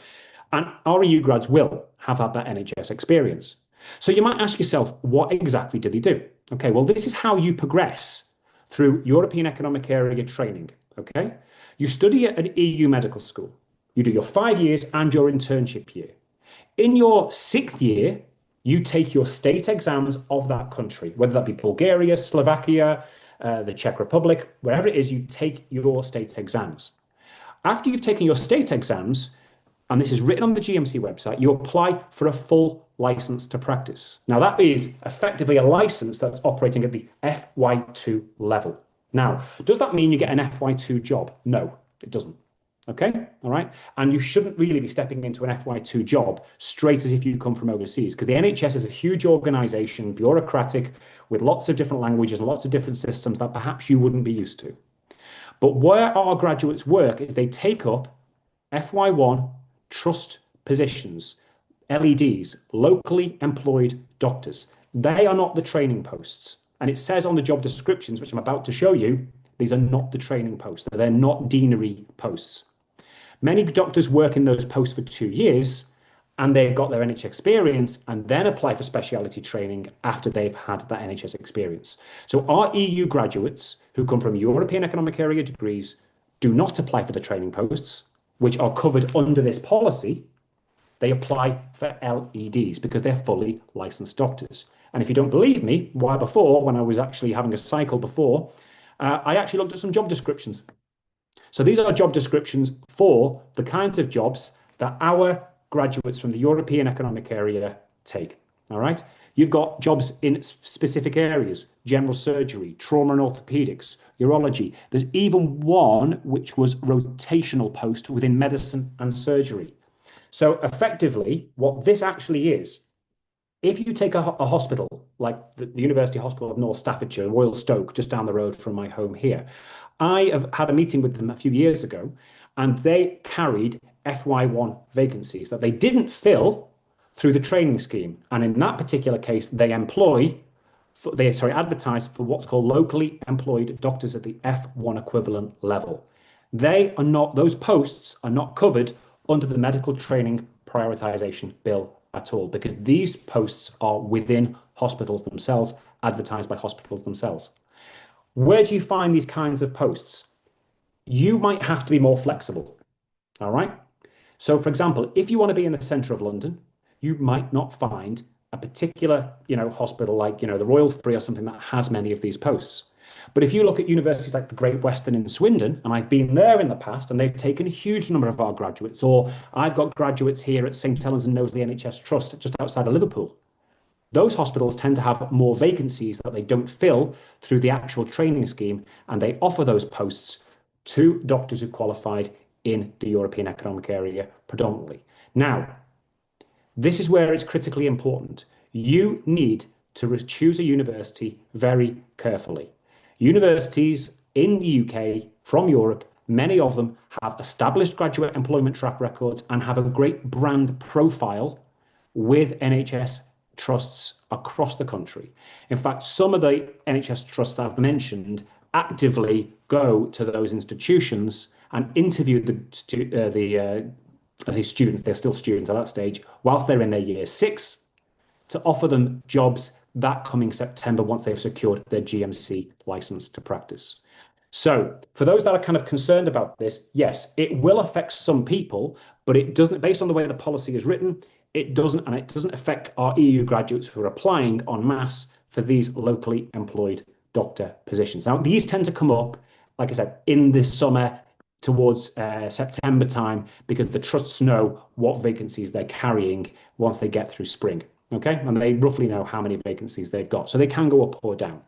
And our EU grads will have had that NHS experience. So you might ask yourself, what exactly did he do? Okay, well, this is how you progress through European Economic Area training, okay? You study at an EU medical school. You do your 5 years and your internship year. In your 6th year, you take your state exams of that country, whether that be Bulgaria, Slovakia, the Czech Republic, wherever it is, you take your state exams. After you've taken your state exams, and this is written on the GMC website, you apply for a full license to practice. Now, that is effectively a license that's operating at the FY2 level. Now, does that mean you get an FY2 job? No, it doesn't. Okay, all right. And you shouldn't really be stepping into an FY2 job straight as if you come from overseas, because the NHS is a huge organization, bureaucratic, with lots of different languages and lots of different systems that perhaps you wouldn't be used to. But where our graduates work is they take up FY1 trust positions, LEDs, locally employed doctors. They are not the training posts. And it says on the job descriptions, which I'm about to show you, these are not the training posts. They're not deanery posts. Many doctors work in those posts for 2 years and they've got their NHS experience and then apply for speciality training after they've had that NHS experience. So our EU graduates who come from European Economic Area degrees do not apply for the training posts, which are covered under this policy. They apply for LEDs because they're fully licensed doctors. And if you don't believe me, why before, when I was actually having a cycle before, I actually looked at some job descriptions. So these are job descriptions for the kinds of jobs that our graduates from the European Economic Area take, all right? You've got jobs in specific areas, general surgery, trauma and orthopedics, urology. There's even one which was rotational post within medicine and surgery. So effectively, what this actually is, if you take a hospital like the University Hospital of North Staffordshire, Royal Stoke, just down the road from my home here, I have had a meeting with them a few years ago, and they carried FY1 vacancies that they didn't fill through the training scheme. And in that particular case, they advertise for what's called locally employed doctors at the F1 equivalent level. Those posts are not covered under the medical training prioritization bill at all, because these posts are within hospitals themselves, advertised by hospitals themselves. Where do you find these kinds of posts? You might have to be more flexible, all right? So for example, if you want to be in the center of London, you might not find a particular, hospital like, the Royal Free or something that has many of these posts. But if you look at universities like the Great Western in Swindon, and I've been there in the past, and they've taken a huge number of our graduates, or I've got graduates here at St Helens and Knowsley NHS Trust just outside of Liverpool. Those hospitals tend to have more vacancies that they don't fill through the actual training scheme, and they offer those posts to doctors who qualified in the European Economic Area predominantly. Now, this is where it's critically important. You need to choose a university very carefully. Universities in the UK, from Europe, many of them have established graduate employment track records and have a great brand profile with NHS trusts across the country. In fact, some of the NHS trusts I've mentioned actively go to those institutions and interview the students, they're still students at that stage, whilst they're in their year 6, to offer them jobs that coming September once they've secured their GMC license to practice. So for those that are kind of concerned about this, yes, it will affect some people, but it doesn't, based on the way the policy is written, it doesn't affect our EU graduates who are applying en masse for these locally employed doctor positions. Now, these tend to come up, like I said, in this summer towards September time, because the trusts know what vacancies they're carrying once they get through spring. Okay, and they roughly know how many vacancies they've got, so they can go up or down.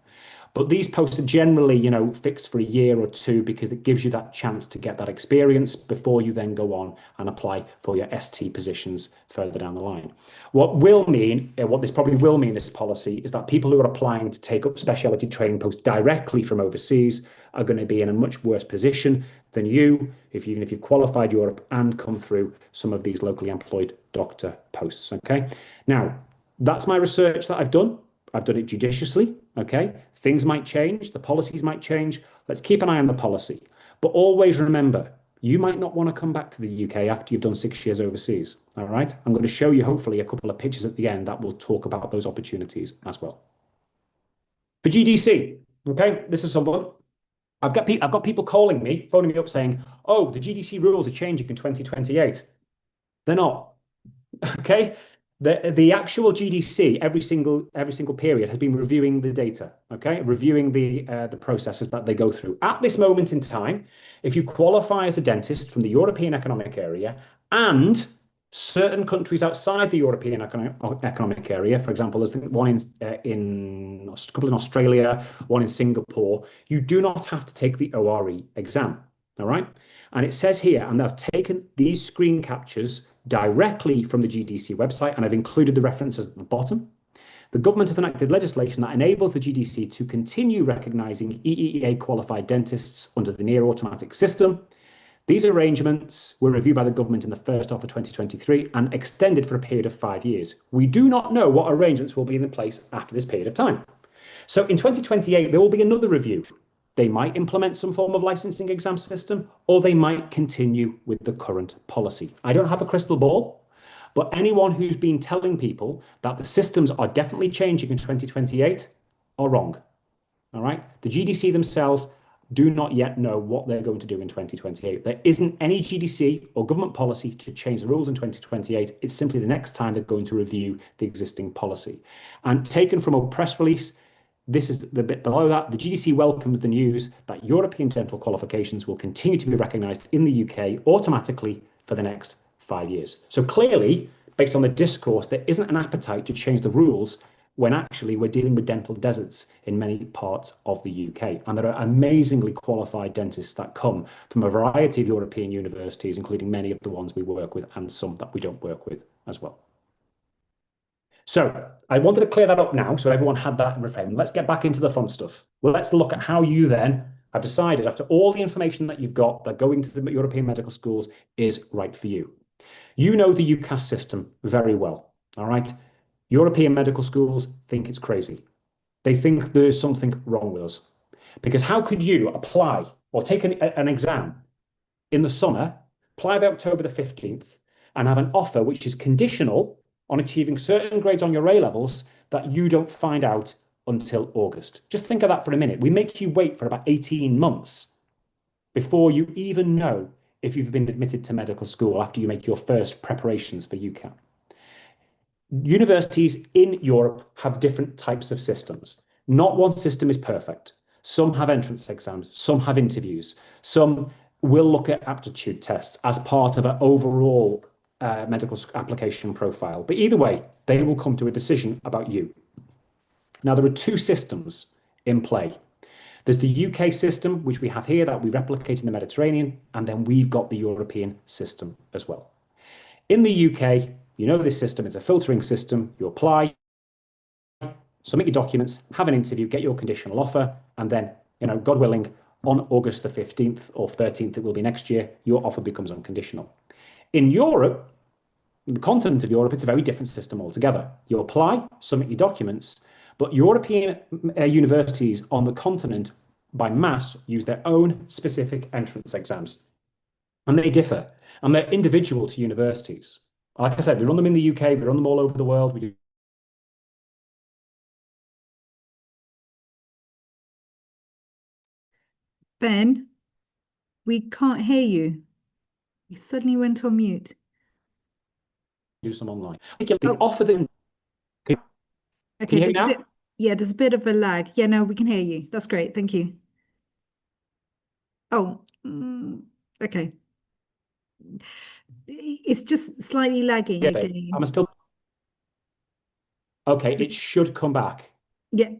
But these posts are generally, fixed for a year or two, because it gives you that chance to get that experience before you then go on and apply for your ST positions further down the line. What this probably will mean, this policy, is that people who are applying to take up specialty training posts directly from overseas are going to be in a much worse position than you, even if you've qualified Europe and come through some of these locally employed doctor posts. Okay, now that's my research that I've done. I've done it judiciously, okay? Things might change, the policies might change. Let's keep an eye on the policy. But always remember, you might not want to come back to the UK after you've done 6 years overseas, all right? I'm going to show you hopefully a couple of pictures at the end that will talk about those opportunities as well. For GDC, okay, this is someone. I've got people phoning me up saying, oh, the GDC rules are changing in 2028. They're not, okay? The actual GDC every single period has been reviewing the data, okay, reviewing the processes that they go through. At this moment in time, if you qualify as a dentist from the European Economic Area and certain countries outside the European Economic Area, for example, there's one in a couple in Australia, one in Singapore, you do not have to take the ORE exam, all right? And it says here, and I've taken these screen captures directly from the GDC website, and I've included the references at the bottom. The government has enacted legislation that enables the GDC to continue recognising EEA qualified dentists under the near automatic system. These arrangements were reviewed by the government in the first half of 2023 and extended for a period of 5 years. We do not know what arrangements will be in place after this period of time. So in 2028, there will be another review. They might implement some form of licensing exam system, or they might continue with the current policy. I don't have a crystal ball, but anyone who's been telling people that the systems are definitely changing in 2028 are wrong. All right? The GDC themselves do not yet know what they're going to do in 2028. There isn't any GDC or government policy to change the rules in 2028. It's simply the next time they're going to review the existing policy. And taken from a press release, this is the bit below that. The GDC welcomes the news that European dental qualifications will continue to be recognised in the UK automatically for the next 5 years. So clearly, based on the discourse, there isn't an appetite to change the rules when actually we're dealing with dental deserts in many parts of the UK. And there are amazingly qualified dentists that come from a variety of European universities, including many of the ones we work with and some that we don't work with as well. So I wanted to clear that up now, so everyone had that in reframe. Let's get back into the fun stuff. Well, let's look at how you then have decided, after all the information that you've got, that going to the European medical schools is right for you. You know the UCAS system very well, all right? European medical schools think it's crazy. They think there's something wrong with us. Because how could you apply or take an exam in the summer, apply by October the 15th, and have an offer which is conditional on achieving certain grades on your A levels that you don't find out until August? Just think of that for a minute. We make you wait for about 18 months before you even know if you've been admitted to medical school after you make your first preparations for UCAT. Universities in Europe have different types of systems. Not one system is perfect. Some have entrance exams, some have interviews, some will look at aptitude tests as part of an overall medical application profile. But either way, they will come to a decision about you. Now, there are two systems in play. There's the UK system, which we have here, that we replicate in the Mediterranean, and then we've got the European system as well. In the UK, you know this system is a filtering system. You apply, submit your documents, have an interview, get your conditional offer, and then, God willing, on August the 15th or 13th, it will be next year, your offer becomes unconditional. In Europe, the continent of Europe, it's a very different system altogether. You apply, submit your documents, but European universities on the continent, by mass, use their own specific entrance exams. And they differ, and they're individual to universities. Like I said, we run them in the UK, we run them all over the world. We do. Ben, we can't hear you. You suddenly went on mute. do some online. Particularly Oh, offer them. Can okay. you hear me There's a now? bit, yeah, there's a bit of a lag. Yeah, no, we can hear you. That's great. Thank you. Oh, okay. It's just slightly lagging Yes, again. I'm still okay. It should come back. Yeah,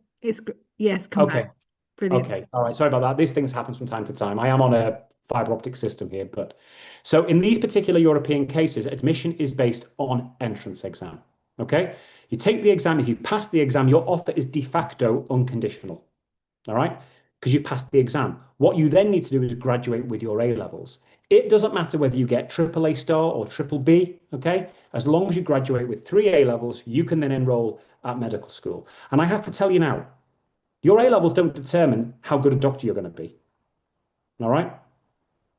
yes, come back. Okay. Brilliant. Okay. All right. Sorry about that. These things happen from time to time. I am on a fiber optic system here, but so in these particular European cases, admission is based on entrance exam. Okay. You take the exam. If you pass the exam, your offer is de facto unconditional. All right. Because you passed the exam. What you then need to do is graduate with your A levels. It doesn't matter whether you get triple A star or triple B. Okay. As long as you graduate with 3 A levels, you can then enroll at medical school. And I have to tell you now, your A levels don't determine how good a doctor you're going to be. All right.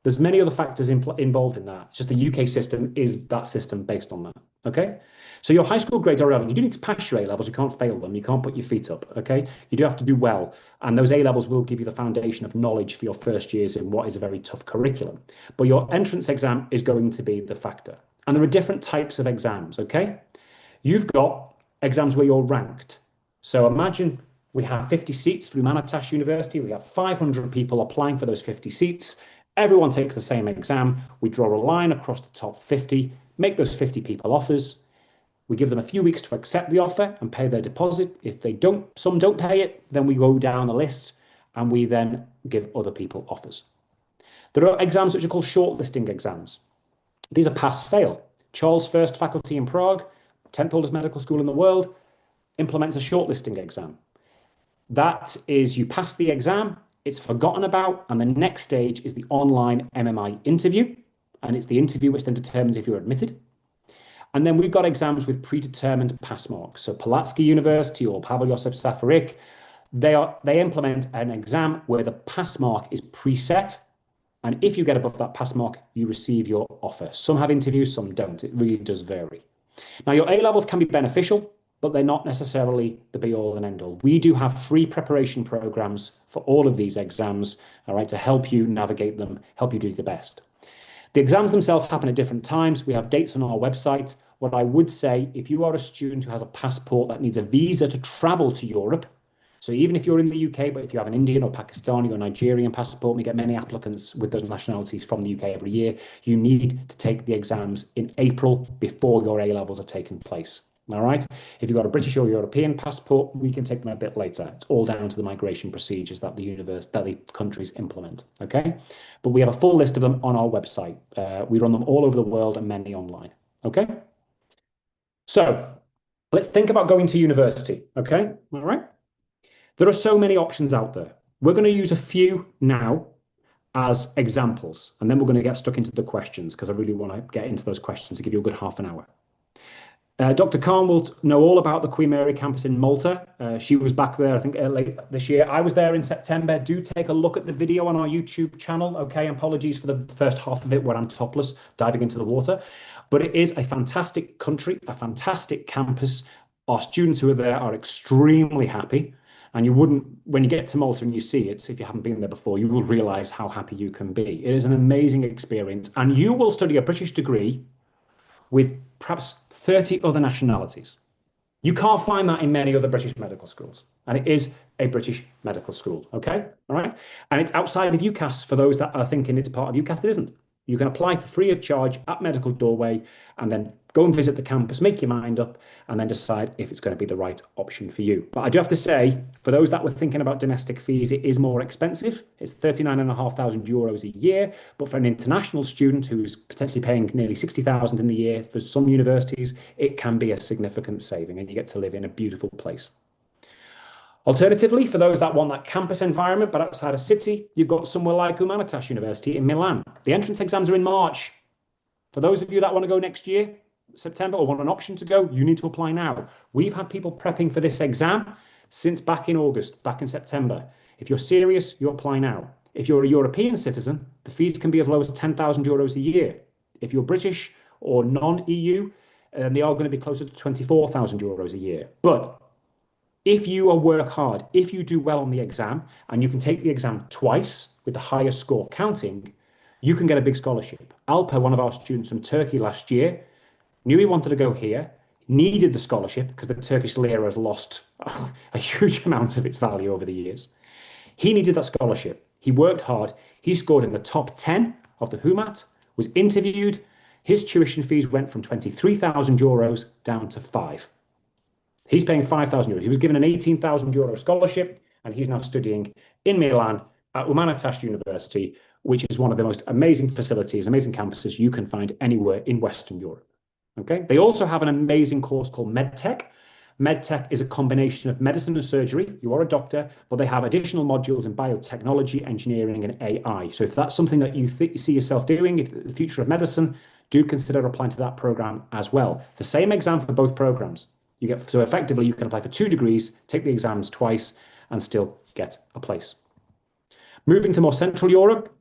There's many other factors involved in that. It's just the UK system is that system based on that. Okay. So your high school grades are relevant. You do need to pass your A levels. You can't fail them. You can't put your feet up. Okay. You do have to do well. And those A levels will give you the foundation of knowledge for your first years in what is a very tough curriculum. But your entrance exam is going to be the factor. And there are different types of exams. Okay. You've got exams where you're ranked. So imagine we have 50 seats for Humanitas University. We have 500 people applying for those 50 seats. Everyone takes the same exam. We draw a line across the top 50, make those 50 people offers. We give them a few weeks to accept the offer and pay their deposit. If they don't, some don't pay it, then we go down the list and we then give other people offers. There are exams which are called shortlisting exams. These are pass-fail. Charles First Faculty in Prague, 10th oldest medical school in the world, implements a shortlisting exam. That is, you pass the exam, it's forgotten about, and the next stage is the online MMI interview. And it's the interview which then determines if you're admitted. And then we've got exams with predetermined pass marks. So Pulaski University or Pavel Yosef Safarik, they implement an exam where the pass mark is preset. And if you get above that pass mark, you receive your offer. Some have interviews, some don't. It really does vary. Now, your A levels can be beneficial, but they're not necessarily the be all and end all. We do have free preparation programs for all of these exams, all right, to help you navigate them, help you do the best. The exams themselves happen at different times. We have dates on our website. What I would say, if you are a student who has a passport that needs a visa to travel to Europe, so even if you're in the UK, but if you have an Indian or Pakistani or Nigerian passport, we get many applicants with those nationalities from the UK every year, you need to take the exams in April before your A levels are taken place. All right. If you've got a British or European passport, we can take them a bit later. It's all down to the migration procedures that the countries implement. Okay. But we have a full list of them on our website. We run them all over the world and many online. Okay. So let's think about going to university. Okay. All right. There are so many options out there. We're going to use a few now as examples, and then we're going to get stuck into the questions because I really want to get into those questions to give you a good half an hour. Dr. Khan will know all about the Queen Mary campus in Malta. She was back there, I think, late this year. I was there in September. Do take a look at the video on our YouTube channel. Okay, apologies for the first half of it where I'm topless, diving into the water. But it is a fantastic country, a fantastic campus. Our students who are there are extremely happy. And you wouldn't, when you get to Malta and you see it, if you haven't been there before, you will realize how happy you can be. It is an amazing experience. And you will study a British degree with perhaps 30 other nationalities. You can't find that in many other British medical schools. And it is a British medical school. Okay. All right. And it's outside of UCAS for those that are thinking it's part of UCAS. It isn't. You can apply for free of charge at Medical Doorway and then go and visit the campus, make your mind up, and then decide if it's going to be the right option for you. But I do have to say, for those that were thinking about domestic fees, it is more expensive. It's €39,500 a year. But for an international student who's potentially paying nearly 60,000 in the year for some universities, it can be a significant saving and you get to live in a beautiful place. Alternatively, for those that want that campus environment, but outside a city, you've got somewhere like Humanitas University in Milan. The entrance exams are in March. For those of you that want to go next year, September, or want an option to go, you need to apply now. We've had people prepping for this exam since back in August, back in September. If you're serious, you apply now. If you're a European citizen, the fees can be as low as €10,000 a year. If you're British or non-EU, they are going to be closer to €24,000 a year. But if you work hard, if you do well on the exam, and you can take the exam twice with the highest score counting, you can get a big scholarship. Alpa, one of our students from Turkey last year, knew he wanted to go here, needed the scholarship because the Turkish lira has lost a huge amount of its value over the years. He needed that scholarship. He worked hard. He scored in the top 10 of the Humat, was interviewed. His tuition fees went from 23,000 euros down to 5. He's paying 5,000 euros. He was given an 18,000 euro scholarship, and he's now studying in Milan at Humanitas University, which is one of the most amazing facilities, amazing campuses you can find anywhere in Western Europe. Okay. They also have an amazing course called MedTech. MedTech is a combination of medicine and surgery. You are a doctor, but they have additional modules in biotechnology, engineering, and AI. So if that's something that you see yourself doing, if the future of medicine, do consider applying to that program as well. The same exam for both programs. So effectively, you can apply for 2 degrees, take the exams twice, and still get a place. Moving to more Central Europe,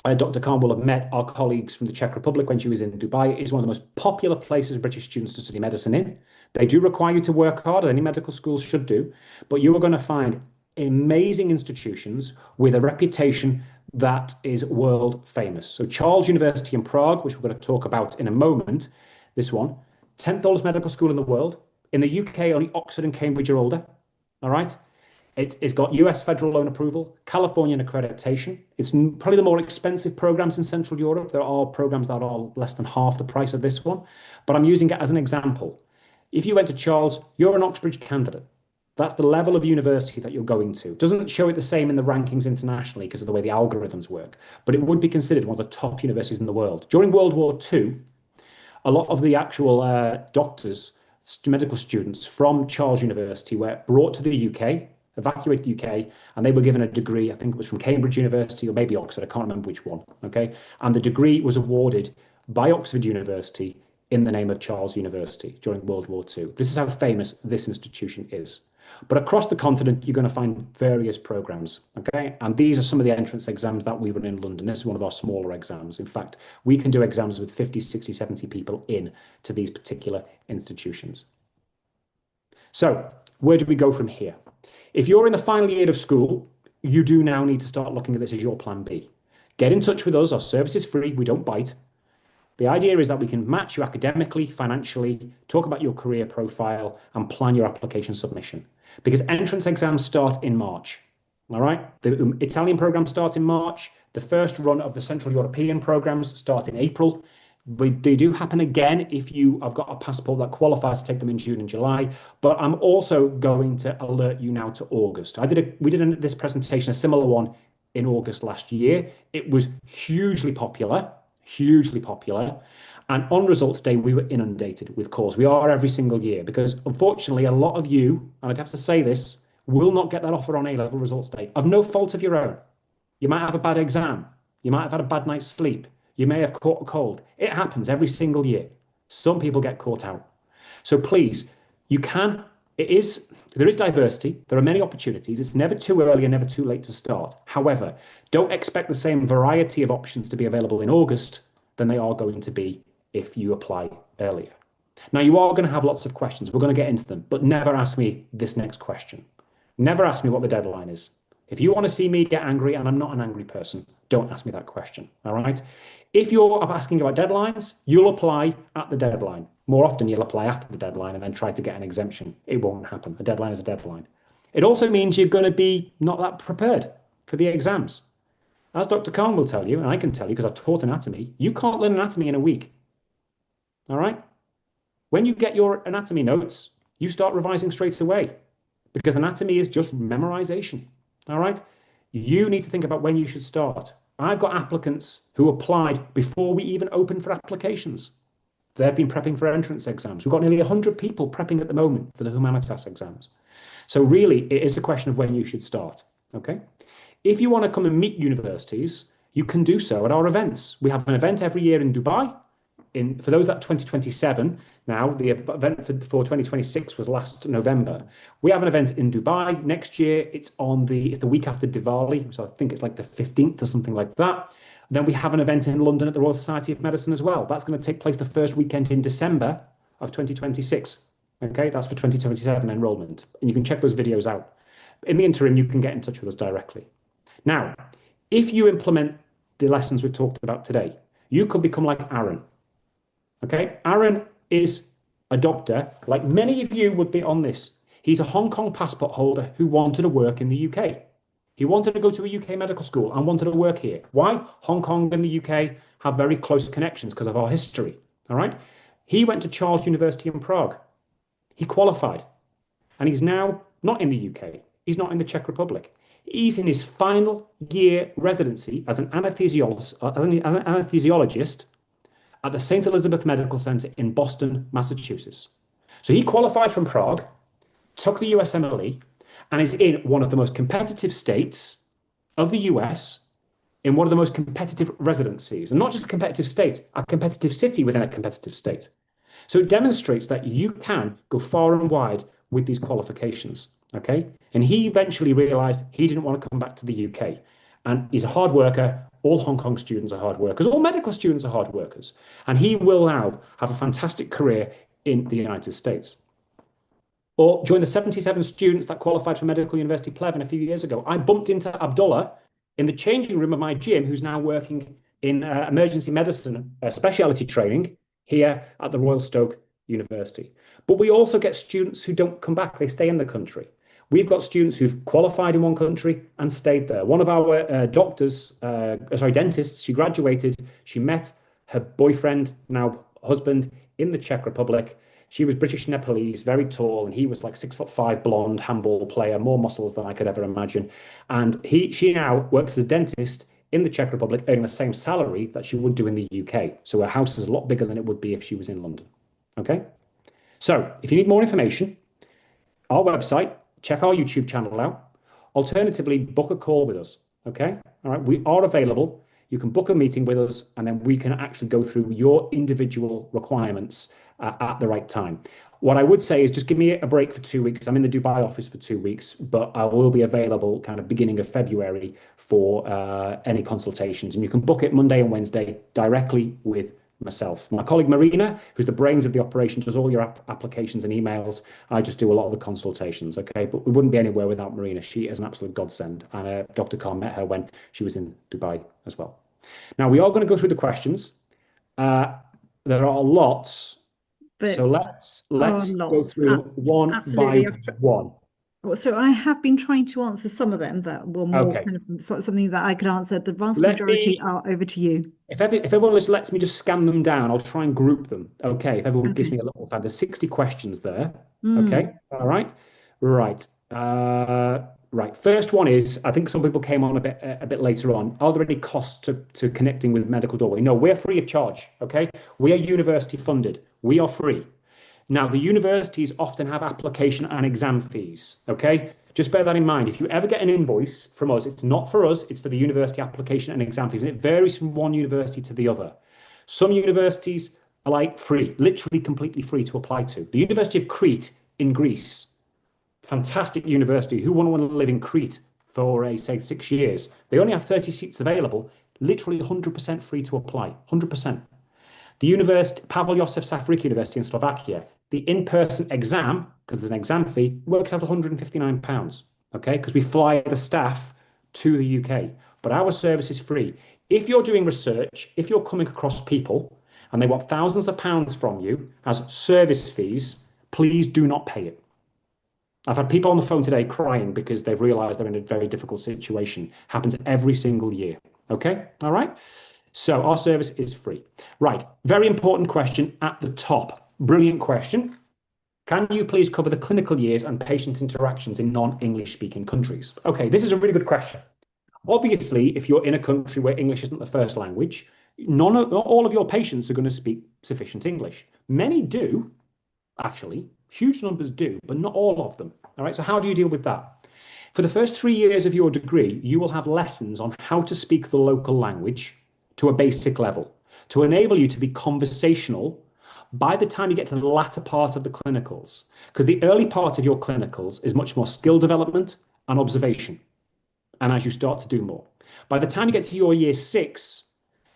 Dr. Khan will have met our colleagues from the Czech Republic when she was in Dubai. It is one of the most popular places for British students to study medicine in. They do require you to work hard, as any medical schools should do, but you are going to find amazing institutions with a reputation that is world famous. So Charles University in Prague, which we're going to talk about in a moment, this one, 10th oldest medical school in the world. In the UK, only Oxford and Cambridge are older. All right. It's got US federal loan approval, Californian accreditation. It's probably the more expensive programs in Central Europe. There are programs that are less than half the price of this one, but I'm using it as an example. If you went to Charles, you're an Oxbridge candidate. That's the level of university that you're going to. It doesn't show it the same in the rankings internationally because of the way the algorithms work, but it would be considered one of the top universities in the world. During World War II, a lot of the actual doctors, medical students from Charles University were brought to the UK, evacuated the UK, and they were given a degree. I think it was from Cambridge University or maybe Oxford. I can't remember which one. Okay. And the degree was awarded by Oxford University in the name of Charles University during World War II. This is how famous this institution is. But across the continent, you're going to find various programs. Okay. And these are some of the entrance exams that we run in London. This is one of our smaller exams. In fact, we can do exams with 50, 60, 70 people in to these particular institutions. So where do we go from here? If you're in the final year of school, you do now need to start looking at this as your plan B. Get in touch with us. Our service is free. We don't bite. The idea is that we can match you academically, financially, talk about your career profile, and plan your application submission. Because entrance exams start in March. All right. The Italian program starts in March. The first run of the Central European programs start in April. They do happen again if you have got a passport that qualifies to take them in June and July. But I'm also going to alert you now to August. We did this presentation, a similar one, in August last year. It was hugely popular. And on results day, we were inundated with calls. We are every single year because unfortunately, a lot of you, and I'd have to say this, will not get that offer on A-level results day of no fault of your own. You might have a bad exam. You might have had a bad night's sleep. You may have caught a cold. It happens every single year. Some people get caught out. So please, there is diversity. There are many opportunities. It's never too early and never too late to start. However, don't expect the same variety of options to be available in August than they are going to be if you apply earlier. Now, you are going to have lots of questions. We're going to get into them, but never ask me this next question. Never ask me what the deadline is. If you want to see me get angry, and I'm not an angry person, don't ask me that question, all right? If you're asking about deadlines, you'll apply at the deadline. More often, you'll apply after the deadline and then try to get an exemption. It won't happen. A deadline is a deadline. It also means you're going to be not that prepared for the exams. As Dr. Khan will tell you, and I can tell you because I've taught anatomy, you can't learn anatomy in a week, all right? When you get your anatomy notes, you start revising straight away because anatomy is just memorization, all right? You need to think about when you should start. I've got applicants who applied before we even opened for applications. They've been prepping for entrance exams. We've got nearly 100 people prepping at the moment for the Humanitas exams. So really, it is a question of when you should start, okay? If you want to come and meet universities, you can do so at our events. We have an event every year in Dubai. For those that are 2027, now the event for 2026 was last November. We have an event in Dubai next year. It's the week after Diwali, so I think it's like the 15th or something like that. Then we have an event in London at the Royal Society of Medicine as well. That's going to take place the first weekend in December of 2026. Okay, that's for 2027 enrollment, and you can check those videos out. In the interim, you can get in touch with us directly. Now, if you implement the lessons we've talked about today, you could become like Aaron. Okay, Aaron is a doctor, like many of you would be on this. He's a Hong Kong passport holder who wanted to work in the UK. He wanted to go to a UK medical school and wanted to work here. Why? Hong Kong and the UK have very close connections because of our history. All right. He went to Charles University in Prague. He qualified, and he's now not in the UK. He's not in the Czech Republic. He's in his final year residency as an anesthesiologist at the St. Elizabeth Medical Center in Boston, Massachusetts. So he qualified from Prague, took the USMLE, and is in one of the most competitive states of the US, in one of the most competitive residencies. And not just a competitive state, a competitive city within a competitive state. So it demonstrates that you can go far and wide with these qualifications, okay? And he eventually realized he didn't want to come back to the UK. And he's a hard worker. All Hong Kong students are hard workers. All medical students are hard workers. And he will now have a fantastic career in the United States. Or join the 77 students that qualified for Medical University Pleven a few years ago. I bumped into Abdullah in the changing room of my gym, who's now working in emergency medicine specialty training here at the Royal Stoke University. But we also get students who don't come back, they stay in the country. We've got students who've qualified in one country and stayed there. One of our dentists, she graduated, she met her boyfriend, now husband, in the Czech Republic. She was British Nepalese, very tall, and he was like 6'5", blonde handball player, more muscles than I could ever imagine. And she now works as a dentist in the Czech Republic, earning the same salary that she would do in the UK. So her house is a lot bigger than it would be if she was in London. Okay? So if you need more information, our website, check our YouTube channel out. Alternatively, book a call with us. Okay? All right. We are available. You can book a meeting with us, and then we can actually go through your individual requirements at the right time. What I would say is just give me a break for 2 weeks. I'm in the Dubai office for 2 weeks, but I will be available kind of beginning of February for any consultations. And you can book it Monday and Wednesday directly with myself. My colleague Marina, who's the brains of the operation, does all your applications and emails. I just do a lot of the consultations, okay? But we wouldn't be anywhere without Marina. She is an absolute godsend. And Dr. Khan met her when she was in Dubai as well. Now, we are going to go through the questions. There are lots. So let's go through one by one. So I have been trying to answer some of them that were more kind of something that I could answer. The vast majority are over to you. If everyone lets me just scan them down, I'll try and group them. Okay, if everyone gives me a little fan. There's 60 questions there. Okay, all right. Right. Right. First one is, I think some people came on a bit later on. Are there any costs to connecting with Medical Doorway? No, we're free of charge. Okay, we are university funded. We are free. Now, the universities often have application and exam fees. Okay, just bear that in mind. If you ever get an invoice from us, it's not for us. It's for the university application and exam fees, and it varies from one university to the other. Some universities are like free, literally completely free to apply to. The University of Crete in Greece. Fantastic university. Who wouldn't want to live in Crete for, say, 6 years? They only have 30 seats available, literally 100% free to apply, 100%. The University, Pavel Josef Safrik University in Slovakia, the in-person exam, because there's an exam fee, works out £159, okay? Because we fly the staff to the UK. But our service is free. If you're doing research, if you're coming across people and they want thousands of pounds from you as service fees, please do not pay it. I've had people on the phone today crying because they've realized they're in a very difficult situation. Happens every single year. Okay? All right? So our service is free. Right. Very important question at the top. Brilliant question. Can you please cover the clinical years and patient interactions in non-English speaking countries? Okay, this is a really good question. Obviously, if you're in a country where English isn't the first language, not all of your patients are going to speak sufficient English. Many do, actually. Huge numbers do, but not all of them. All right, so how do you deal with that? For the first 3 years of your degree, you will have lessons on how to speak the local language to a basic level to enable you to be conversational by the time you get to the latter part of the clinicals. Because the early part of your clinicals is much more skill development and observation. And as you start to do more, by the time you get to your year 6,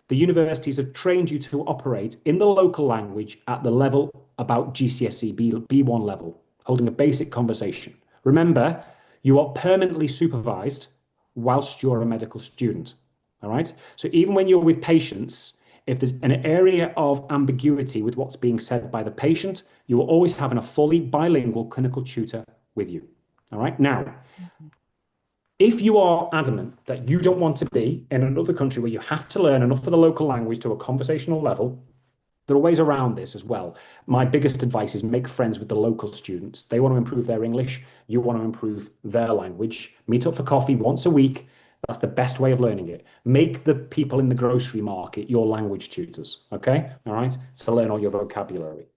the universities have trained you to operate in the local language at the level about GCSE B1 level, holding a basic conversation. Remember, you are permanently supervised whilst you're a medical student. All right. So even when you're with patients, if there's an area of ambiguity with what's being said by the patient, you will always have a fully bilingual clinical tutor with you. All right. Now, if you are adamant that you don't want to be in another country where you have to learn enough of the local language to a conversational level, there are ways around this as well. My biggest advice is make friends with the local students. They want to improve their English. You want to improve their language. Meet up for coffee once a week. That's the best way of learning it. Make the people in the grocery market your language tutors, okay? All right? To learn all your vocabulary.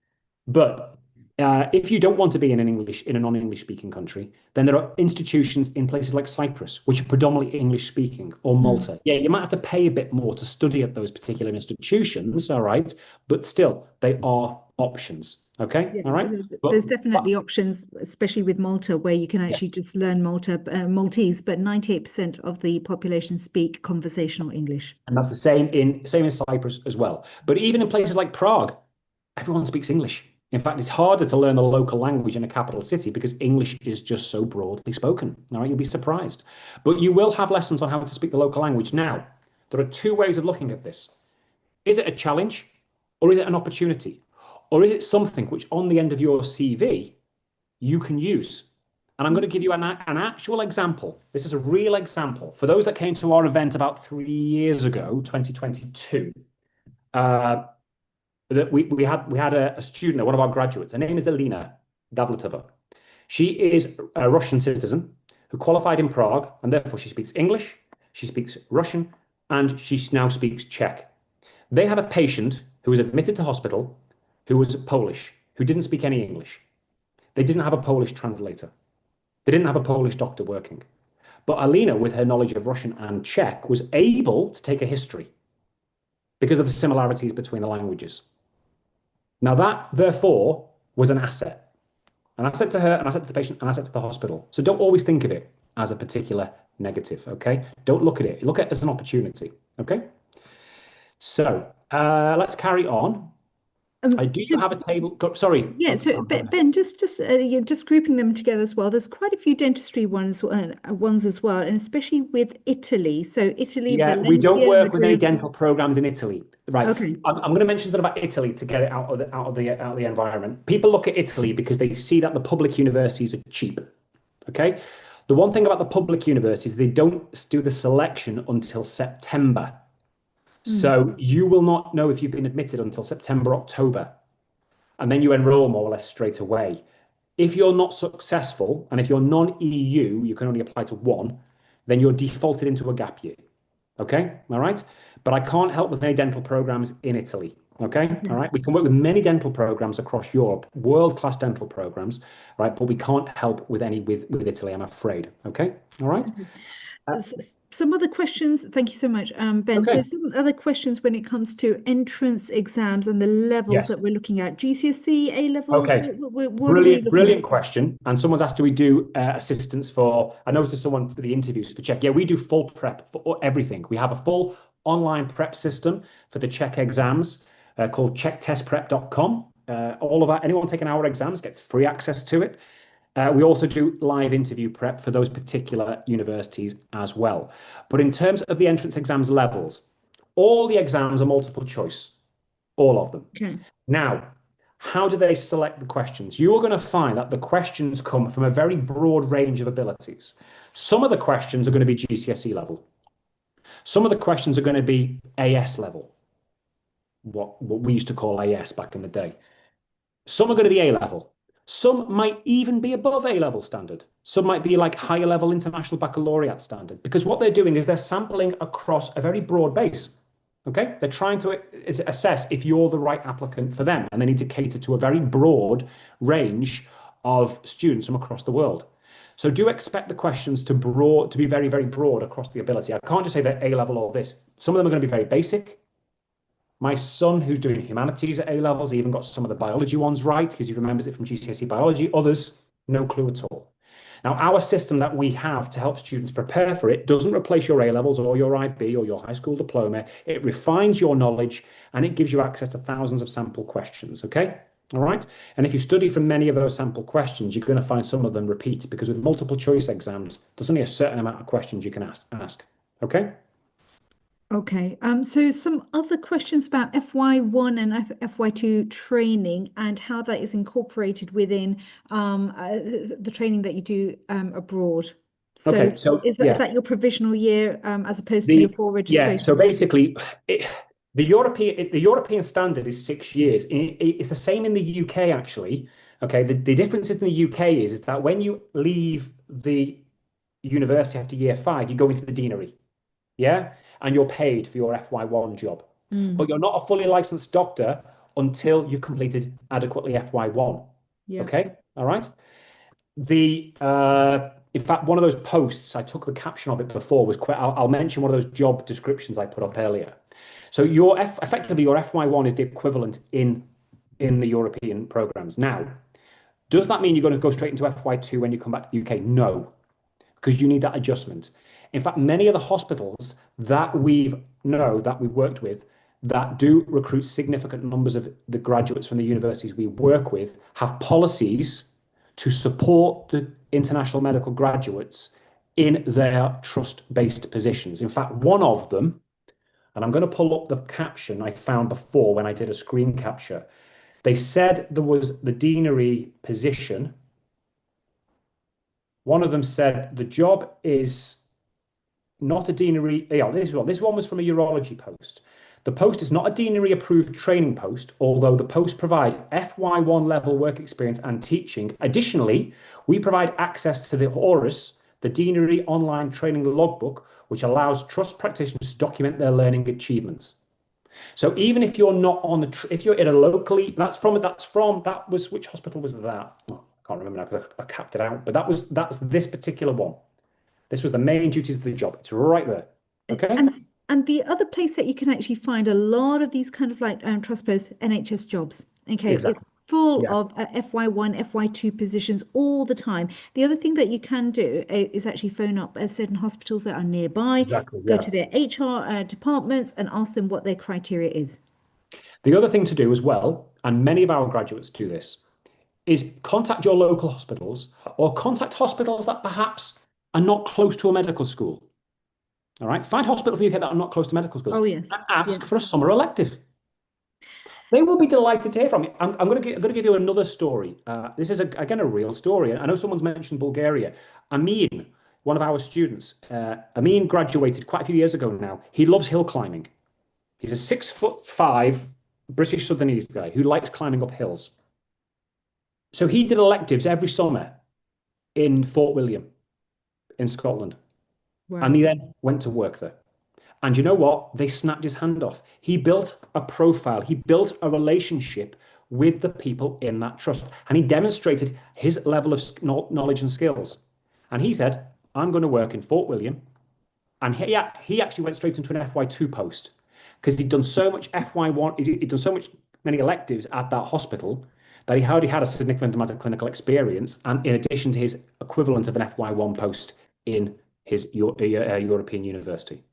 But if you don't want to be in a non-English speaking country, then there are institutions in places like Cyprus, which are predominantly English speaking, or Malta. Yeah, you might have to pay a bit more to study at those particular institutions, all right? But still, they are options. Okay, Yeah, all right. there's definitely options, especially with Malta, where you can actually just learn Maltese, but 98% of the population speak conversational English. And that's the same in Cyprus as well. But even in places like Prague, everyone speaks English. In fact, it's harder to learn the local language in a capital city because English is just so broadly spoken. All right, you'll be surprised. But you will have lessons on how to speak the local language. Now, there are two ways of looking at this. Is it a challenge or is it an opportunity? Or is it something which on the end of your CV you can use? And I'm going to give you an actual example. This is a real example. For those that came to our event about 3 years ago, 2022, that we had a student, one of our graduates. Her name is Elena Davletova. She is a Russian citizen who qualified in Prague, and therefore she speaks English, she speaks Russian, and she now speaks Czech. They had a patient who was admitted to hospital who was Polish, who didn't speak any English. They didn't have a Polish translator. They didn't have a Polish doctor working. But Alina, with her knowledge of Russian and Czech, was able to take a history because of the similarities between the languages. Now that, therefore, was an asset. An asset to her, an asset to the patient, an asset to the hospital. So don't always think of it as a particular negative, okay? Don't look at it. Look at it as an opportunity, okay? So let's carry on. I do have a table. Sorry. Yeah, so Ben, you're just grouping them together as well. There's quite a few dentistry ones as well, and especially with Italy. So Italy, yeah, Valencia, we don't work Madrid. with any dental programs in Italy, right? Okay. I'm going to mention something about Italy to get it out of the environment. People look at Italy because they see that the public universities are cheap. Okay, the one thing about the public universities, they don't do the selection until September. So you will not know if you've been admitted until September, October, and then you enroll more or less straight away. If you're not successful, and if you're non-EU, you can only apply to one, then you're defaulted into a gap year. Okay, all right? But I can't help with any dental programs in Italy. Okay, all right? We can work with many dental programs across Europe, world-class dental programs, right? But we can't help with any with Italy, I'm afraid. Okay, all right? Some other questions. Thank you so much, Ben. Okay. So some other questions when it comes to entrance exams and the levels Yes. that we're looking at. GCSE, A levels. Okay. What are we looking Brilliant at? question. And someone's asked, do we do assistance for, I noticed someone for the interviews for Czech. Yeah, we do full prep for everything. We have a full online prep system for the Czech exams called CzechTestPrep.com. Anyone taking our exams gets free access to it. We also do live interview prep for those particular universities as well. But in terms of the entrance exams levels, all the exams are multiple choice, all of them. Okay. Now, how do they select the questions? You are going to find that the questions come from a very broad range of abilities. Some of the questions are going to be GCSE level. Some of the questions are going to be AS level, what we used to call AS back in the day. Some are going to be A level. Some might even be above A-level standard. Some might be like higher level international baccalaureate standard, because what they're doing is they're sampling across a very broad base. Okay, they're trying to assess if you're the right applicant for them, and they need to cater to a very broad range of students from across the world. So do expect the questions to be very, very broad across the ability. I can't just say they're A-level or this. Some of them are going to be very basic. My son, who's doing humanities at A levels, even got some of the biology ones right because he remembers it from GCSE biology. Others, no clue at all. Now, our system that we have to help students prepare for it doesn't replace your A levels or your IB or your high school diploma. It refines your knowledge and it gives you access to thousands of sample questions. Okay. All right. And if you study from many of those sample questions, you're going to find some of them repeat, because with multiple choice exams, there's only a certain amount of questions you can ask. Okay. Okay. So some other questions about FY1 and FY2 training and how that is incorporated within the training that you do abroad. So Okay, so is yeah, that your provisional year as opposed to your the full yeah, so registration? basically, it, the European standard is 6 years. It's the same in the UK actually. Okay, the difference in the UK is that when you leave the university after year five, you go into the deanery, yeah, and you're paid for your FY1 job, but Mm, you're not a fully licensed doctor until you've completed adequately FY1. yeah. Okay, all right. In fact, one of those posts I took the caption of it before was quite. I'll mention one of those job descriptions I put up earlier. So effectively your FY1 is the equivalent in the European programs. Now, does that mean you're going to go straight into FY2 when you come back to the UK? No, because you need that adjustment. In fact, many of the hospitals that we've worked with that do recruit significant numbers of the graduates from the universities we work with have policies to support the international medical graduates in their trust-based positions. In fact, one of them, and I'm going to pull up the caption I found before when I did a screen capture. They said there was the deanery position. One of them said the job is not a deanery. Yeah, this one was from a urology post. The post is not a deanery approved training post, although the post provide FY1 level work experience and teaching. Additionally, we provide access to the Horus, the deanery online training logbook, which allows trust practitioners to document their learning achievements. So even if you're not on if you're in a locally, that was which hospital was that? Oh, I can't remember now because I capped it out. But that's this particular one. This was the main duties of the job. It's right there. Okay. And and the other place that you can actually find a lot of these kind of like trust posts, NHS jobs. Okay, it's Exactly. full Yeah. of FY1, FY2 positions all the time. The other thing that you can do is actually phone up certain hospitals that are nearby, Exactly. go Yeah. to their HR departments and ask them what their criteria is. The other thing to do as well, and many of our graduates do this, is contact your local hospitals or contact hospitals that perhaps are not close to a medical school. All right. Find hospitals in the UK that are not close to medical schools Oh, and yes. Yeah. ask for a summer elective. They will be delighted to hear from you. I'm going to give you another story. This is, again, a real story. I know someone's mentioned Bulgaria. Amin, one of our students, Amin graduated quite a few years ago now. He loves hill climbing. He's a 6'5" British Southernese guy who likes climbing up hills. So he did electives every summer in Fort William in Scotland. And Wow. he then went to work there. And you know what? They snapped his hand off. He built a profile, he built a relationship with the people in that trust, and he demonstrated his level of knowledge and skills. And he said, I'm going to work in Fort William. And he actually went straight into an FY2 post because he'd done so much FY1, he'd done so much many electives at that hospital that he already had a significant amount of clinical experience, and in addition to his equivalent of an FY1 post in his European university.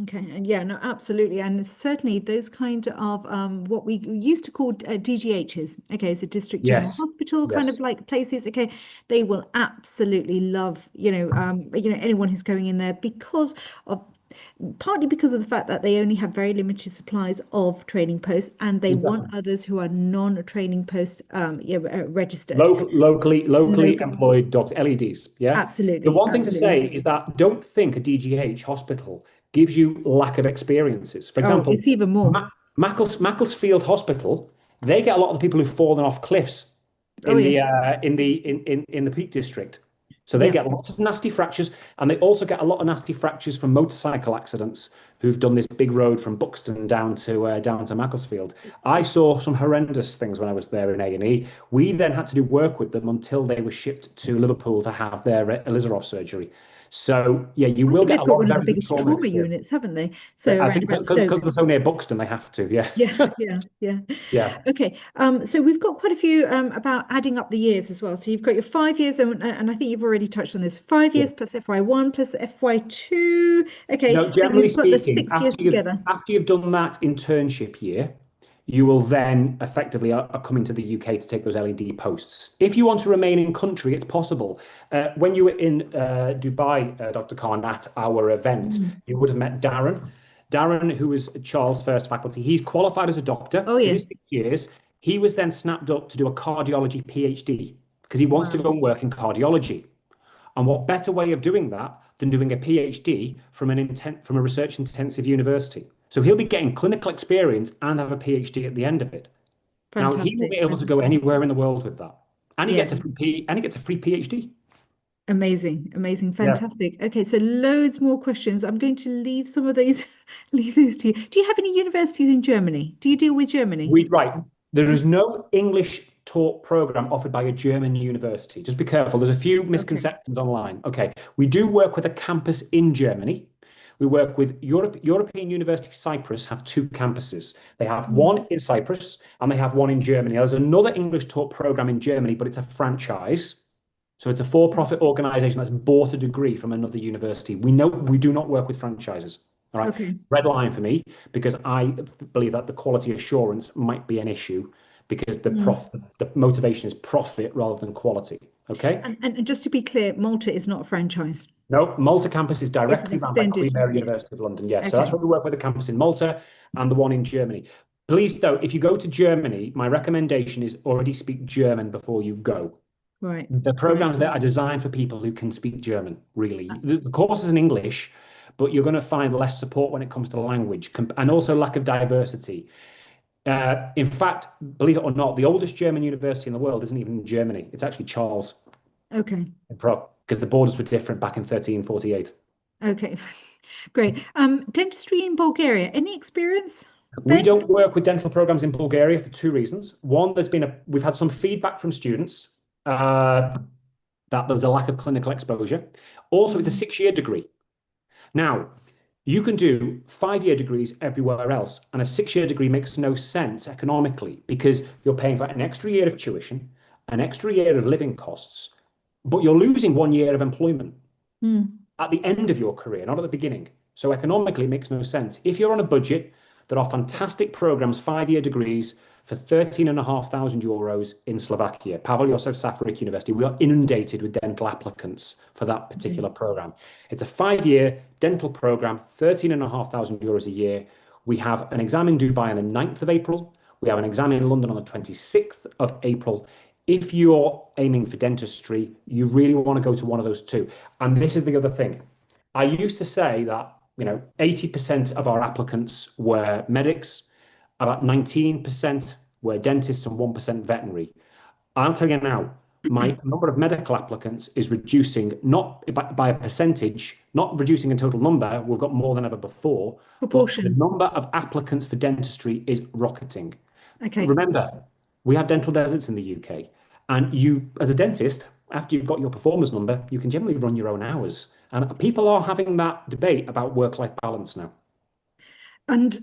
Okay, and yeah, no, absolutely, and certainly those kind of what we used to call DGHs. Okay, so district general Yes, hospital kind of yes. like places. Okay, they will absolutely love anyone who's going in there because of partly because of the fact that they only have very limited supplies of training posts, and they want Exactly. others who are non-training post registered. Locally Local, employed doctors, LEDs. Yeah. The absolutely, one thing to absolutely. say is that don't think a DGH hospital gives you lack of experiences. For Oh, example, it's even more. Macclesfield Hospital, they get a lot of the people who've fallen off cliffs Oh in yeah, the Peak District. So they yeah. get lots of nasty fractures, and they also get a lot of nasty fractures from motorcycle accidents who've done this big road from Buxton down to Macclesfield. I saw some horrendous things when I was there in A&E. We then had to do work with them until they were shipped to Liverpool to have their Ilizarov surgery. So yeah, you I will think get they've a got lot of one of the very good biggest trauma trauma experience. units, haven't they? So I around think about because Stoke. they're so near Buxton, they have to. Yeah, Yeah, yeah, yeah. yeah, Okay. So we've got quite a few about adding up the years as well. So you've got your 5 years, and I think you've already touched on this. 5 years yeah. plus FY1 plus FY2. Okay, No, so generally you've put the speaking, 6 years together. after you've done that internship year, you will then effectively are coming to the UK to take those LED posts. If you want to remain in country, it's possible. When you were in Dubai, Dr. Khan, at our event, Mm. you would have met Darren. Darren, who was Charles' first faculty, he's qualified as a doctor, Oh, did his yes. 6 years. He was then snapped up to do a cardiology PhD because he wants to Wow. go and work in cardiology. And what better way of doing that than doing a PhD from from a research intensive university? So he'll be getting clinical experience and have a PhD at the end of it. Now he will be Fantastic. able to go anywhere in the world with that, and he Yeah. gets and he gets a free PhD. Amazing, amazing, Yeah, fantastic. Okay, so loads more questions. I'm going to leave some of these, leave these to you. Do you have any universities in Germany? Do you deal with Germany? we right. There is no English taught program offered by a German university. Just be careful. There's a few Okay. misconceptions online. Okay, we do work with a campus in Germany. We work with European University Cyprus have two campuses. They have Mm. one in Cyprus and they have one in Germany. There's another English taught program in Germany, but it's a franchise. So it's a for-profit organization that's bought a degree from another university. We know we do not work with franchises. All right. Okay. Red line for me, because I believe that the quality assurance might be an issue because Mm. the motivation is profit rather than quality. Okay. And just to be clear, Malta is not a franchise. No, Malta campus is It's an directly run by extended. Queen Mary Yeah. University of London. Yes. So that's Okay. why we work with the campus in Malta and the one in Germany. Please, though, if you go to Germany, my recommendation is already speak German before you go. Right. The Right. programs there are designed for people who can speak German, really. The course is in English, but you're going to find less support when it comes to language and also lack of diversity. In fact, believe it or not, the oldest German university in the world isn't even in Germany. It's actually Charles Okay. in Prague because the borders were different back in 1348. Okay. Great. Dentistry in Bulgaria. Any experience, We Ben? don't work with dental programs in Bulgaria for two reasons. One, we've had some feedback from students that there's a lack of clinical exposure. Also, it's a 6 year degree. Now, you can do 5 year degrees everywhere else, and a 6 year degree makes no sense economically because you're paying for an extra year of tuition, an extra year of living costs, but you're losing 1 year of employment Mm. at the end of your career, not at the beginning. So economically, it makes no sense. If you're on a budget, there are fantastic programs, 5 year degrees for 13,500 euros in Slovakia, Pavel Josef Safarik University. We are inundated with dental applicants for that particular program. It's a 5 year dental program, 13,500 euros a year. We have an exam in Dubai on the 9th of April. We have an exam in London on the 26th of April. If you're aiming for dentistry, you really want to go to one of those two. And this is the other thing. I used to say that, 80% of our applicants were medics, about 19% were dentists, and 1% veterinary. I'll tell you now, my number of medical applicants is reducing, not by a percentage, not reducing in total number. We've got more than ever before, but the Proportion. number of applicants for dentistry is rocketing. Okay. Remember, we have dental deserts in the UK, and you, as a dentist, after you've got your performance number, you can generally run your own hours. And people are having that debate about work-life balance now. And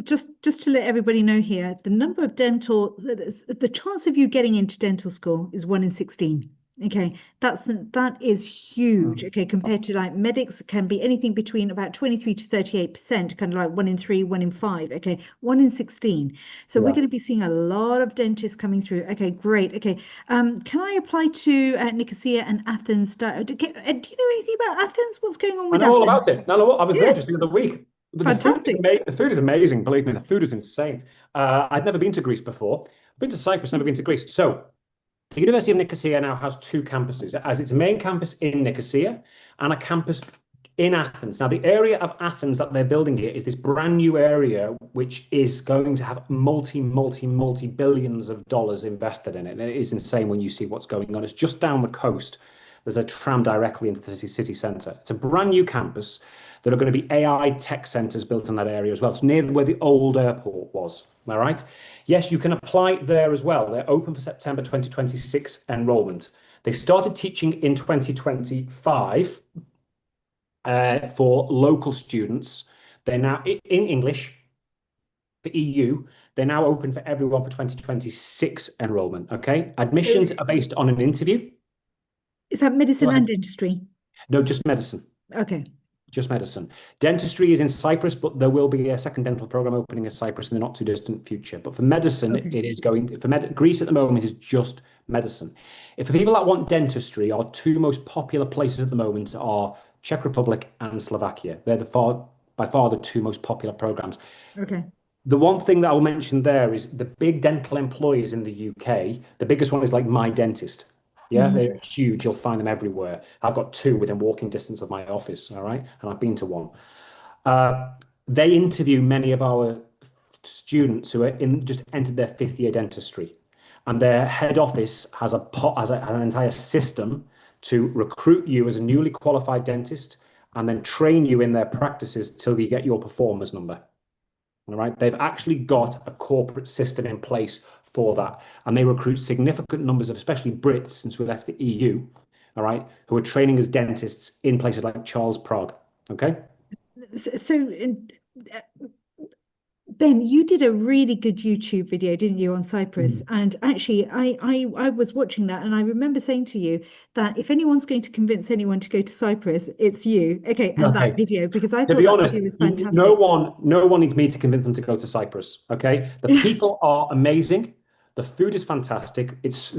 just to let everybody know here, the number of the chance of you getting into dental school is 1 in 16. Okay, that is huge. Okay, compared to like medics can be anything between about 23 to 38%, kind of like 1 in 3, 1 in 5. Okay, 1 in 16. So we're Yeah. going to be seeing a lot of dentists coming through. Okay, great. Okay, can I apply to Nicosia and Athens? Do you know anything about Athens? What's going on I with know all Athens? about it. No, I was there Yeah, just the other week. The food is fantastic. amazing. The food is amazing. Believe me, the food is insane. I'd never been to Greece before. I've been to Cyprus, never been to Greece. So the University of Nicosia now has two campuses, it has its main campus in Nicosia and a campus in Athens. Now, the area of Athens that they're building here is this brand new area, which is going to have multi billions of dollars invested in it. And it is insane when you see what's going on. It's just down the coast. There's a tram directly into the city centre. It's a brand new campus. There are going to be AI tech centres built in that area as well. It's near where the old airport was. All right. Yes, you can apply there as well. They're open for September 2026 enrollment. They started teaching in 2025 for local students. They're now in English for EU. They're now open for everyone for 2026 enrollment. Okay. Admissions are based on an interview. Is that Go medicine and ahead. dentistry? No, just medicine. Okay. Just medicine. Dentistry is in Cyprus, but there will be a second dental program opening in Cyprus in the not too distant future. But for medicine, Okay. it is going for Greece at the moment is just medicine. If for people that want dentistry, our two most popular places at the moment are Czech Republic and Slovakia. They're by far the two most popular programs. Okay. The one thing that I'll mention there is the big dental employers in the UK. The biggest one is like My Dentist. Yeah, they're huge. You'll find them everywhere. I've got two within walking distance of my office. All right, and I've been to one. They interview many of our students who are in just entered their fifth year dentistry, and their head office has an entire system to recruit you as a newly qualified dentist and then train you in their practices till you get your performers number. All right, they've actually got a corporate system in place for that, and they recruit significant numbers of, especially Brits, since we left the EU, all right, who are training as dentists in places like Charles Prague. Okay. So, Ben, you did a really good YouTube video, didn't you, on Cyprus? And actually, I was watching that, and I remember saying to you that if anyone's going to convince anyone to go to Cyprus, it's you. Okay, and that video, because I To thought be that honest, video was fantastic. no one needs me to convince them to go to Cyprus. Okay, the people are amazing. The food is fantastic. It's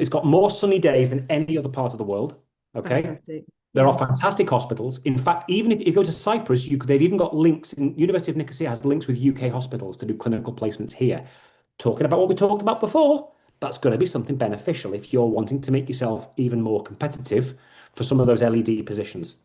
got more sunny days than any other part of the world. Okay. Fantastic. There are fantastic hospitals. In fact, even if you go to Cyprus, they've even got links. In University of Nicosia has links with UK hospitals to do clinical placements here. Talking about what we talked about before, that's going to be something beneficial if you're wanting to make yourself even more competitive for some of those LED positions.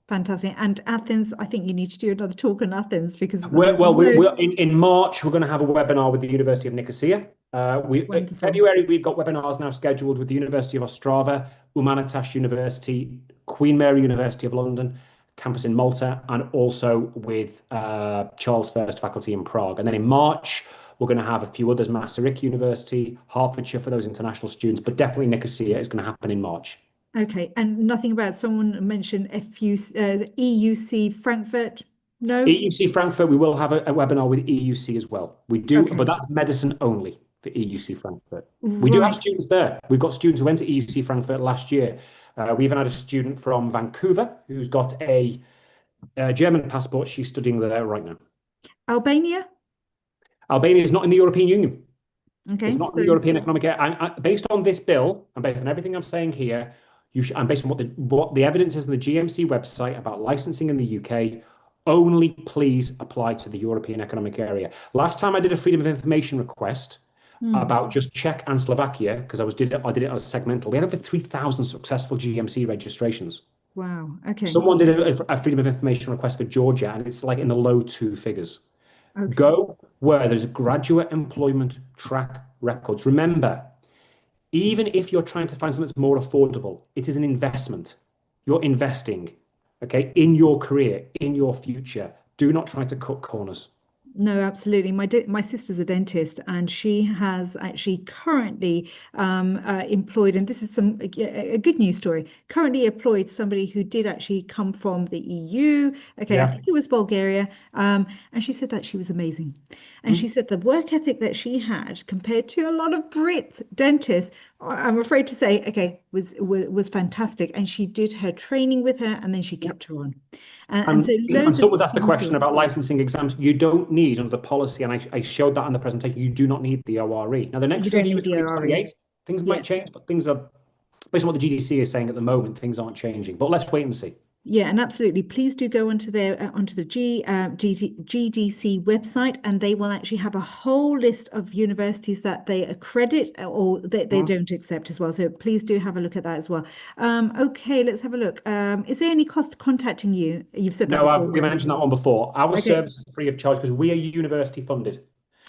Fantastic. And Athens, I think you need to do another talk on Athens because in March, we're going to have a webinar with the University of Nicosia. In February, we've got webinars now scheduled with the University of Ostrava, Humanitas University, Queen Mary University of London, campus in Malta, and also with Charles First faculty in Prague. And then in March, we're going to have a few others, Masaryk University, Hertfordshire for those international students, but definitely Nicosia is going to happen in March. Okay, and nothing about someone mentioned EUC Frankfurt? No? EUC Frankfurt, we will have a webinar with EUC as well. We do, Okay. but that's medicine only for EUC Frankfurt. Right. We do have students there. We've got students who went to EUC Frankfurt last year. We even had a student from Vancouver who's got a German passport. She's studying there right now. Albania? Albania is not in the European Union. Okay. It's not in the European Economic Area. Based on this bill and based on everything I'm saying here, and based on what the evidence is on the GMC website about licensing in the UK, only please apply to the European Economic Area. Last time I did a Freedom of Information request about just Czech and Slovakia, because I did it as segmental. We had over 3,000 successful GMC registrations. Wow. Okay. Someone did a Freedom of Information request for Georgia, and it's like in the low two figures. Okay. Go where there's a graduate employment track records. Remember, even if you're trying to find something that's more affordable, it is an investment. You're investing, okay, in your career, in your future. Do not try to cut corners. No, absolutely. My sister's a dentist, and she has actually currently employed, and this is a good news story. Currently employed somebody who did actually come from the EU. Okay, I think it was Bulgaria, and she said that she was amazing, and she said the work ethic that she had compared to a lot of Brit dentists, I'm afraid to say, okay, was fantastic, and she did her training with her, and then she kept her on. And someone's asked the question about licensing exams. You don't need, under the policy, and I showed that in the presentation, you do not need the ORE. Now, the next review is 2028. Things might change, but things are, based on what the GDC is saying at the moment, things aren't changing. But let's wait and see. Yeah, and absolutely. Please do go onto the GDC website, and they will actually have a whole list of universities that they accredit or they don't accept as well. So please do have a look at that as well. Okay, let's have a look. Is there any cost contacting you? You've said that before. We mentioned that one before. Our service is free of charge because we are university funded.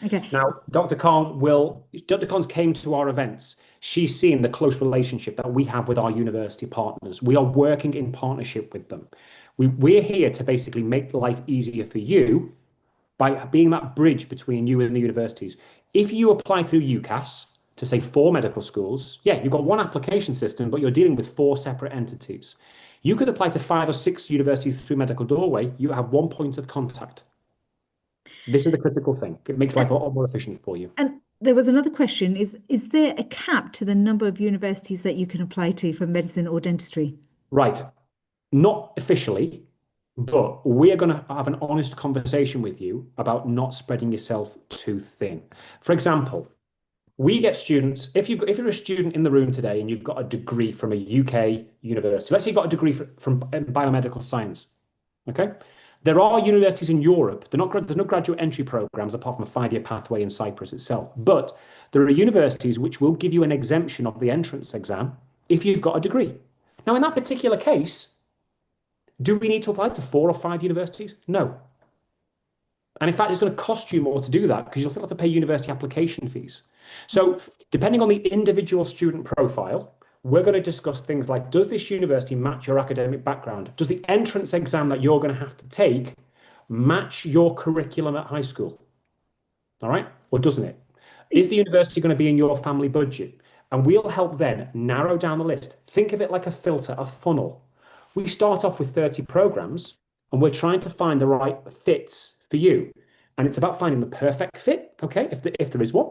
Okay. Now, Dr. Khan's came to our events. She's seen the close relationship that we have with our university partners. We are working in partnership with them. We're here to basically make life easier for you by being that bridge between you and the universities. If you apply through UCAS to say 4 medical schools, you've got one application system, but you're dealing with 4 separate entities. You could apply to 5 or 6 universities through Medical Doorway. You have one point of contact. This is the critical thing. It makes life a lot more efficient for you. And there was another question, is there a cap to the number of universities that you can apply to for medicine or dentistry? Right. Not officially, but we're going to have an honest conversation with you about not spreading yourself too thin. For example, we get students, if you're a student in the room today and you've got a degree from a UK university, let's say you've got a degree from biomedical science, okay? There are universities in Europe. There's no graduate entry programs apart from a 5-year pathway in Cyprus itself. But there are universities which will give you an exemption of the entrance exam if you've got a degree. Now, in that particular case, do we need to apply to 4 or 5 universities? No. And in fact, it's going to cost you more to do that because you'll still have to pay university application fees. So depending on the individual student profile, we're going to discuss things like, does this university match your academic background? Does the entrance exam that you're going to have to take match your curriculum at high school? All right? Or doesn't it? Is the university going to be in your family budget? And we'll help then narrow down the list. Think of it like a filter, a funnel. We start off with 30 programs and we're trying to find the right fits for you. And it's about finding the perfect fit, okay, if there is one,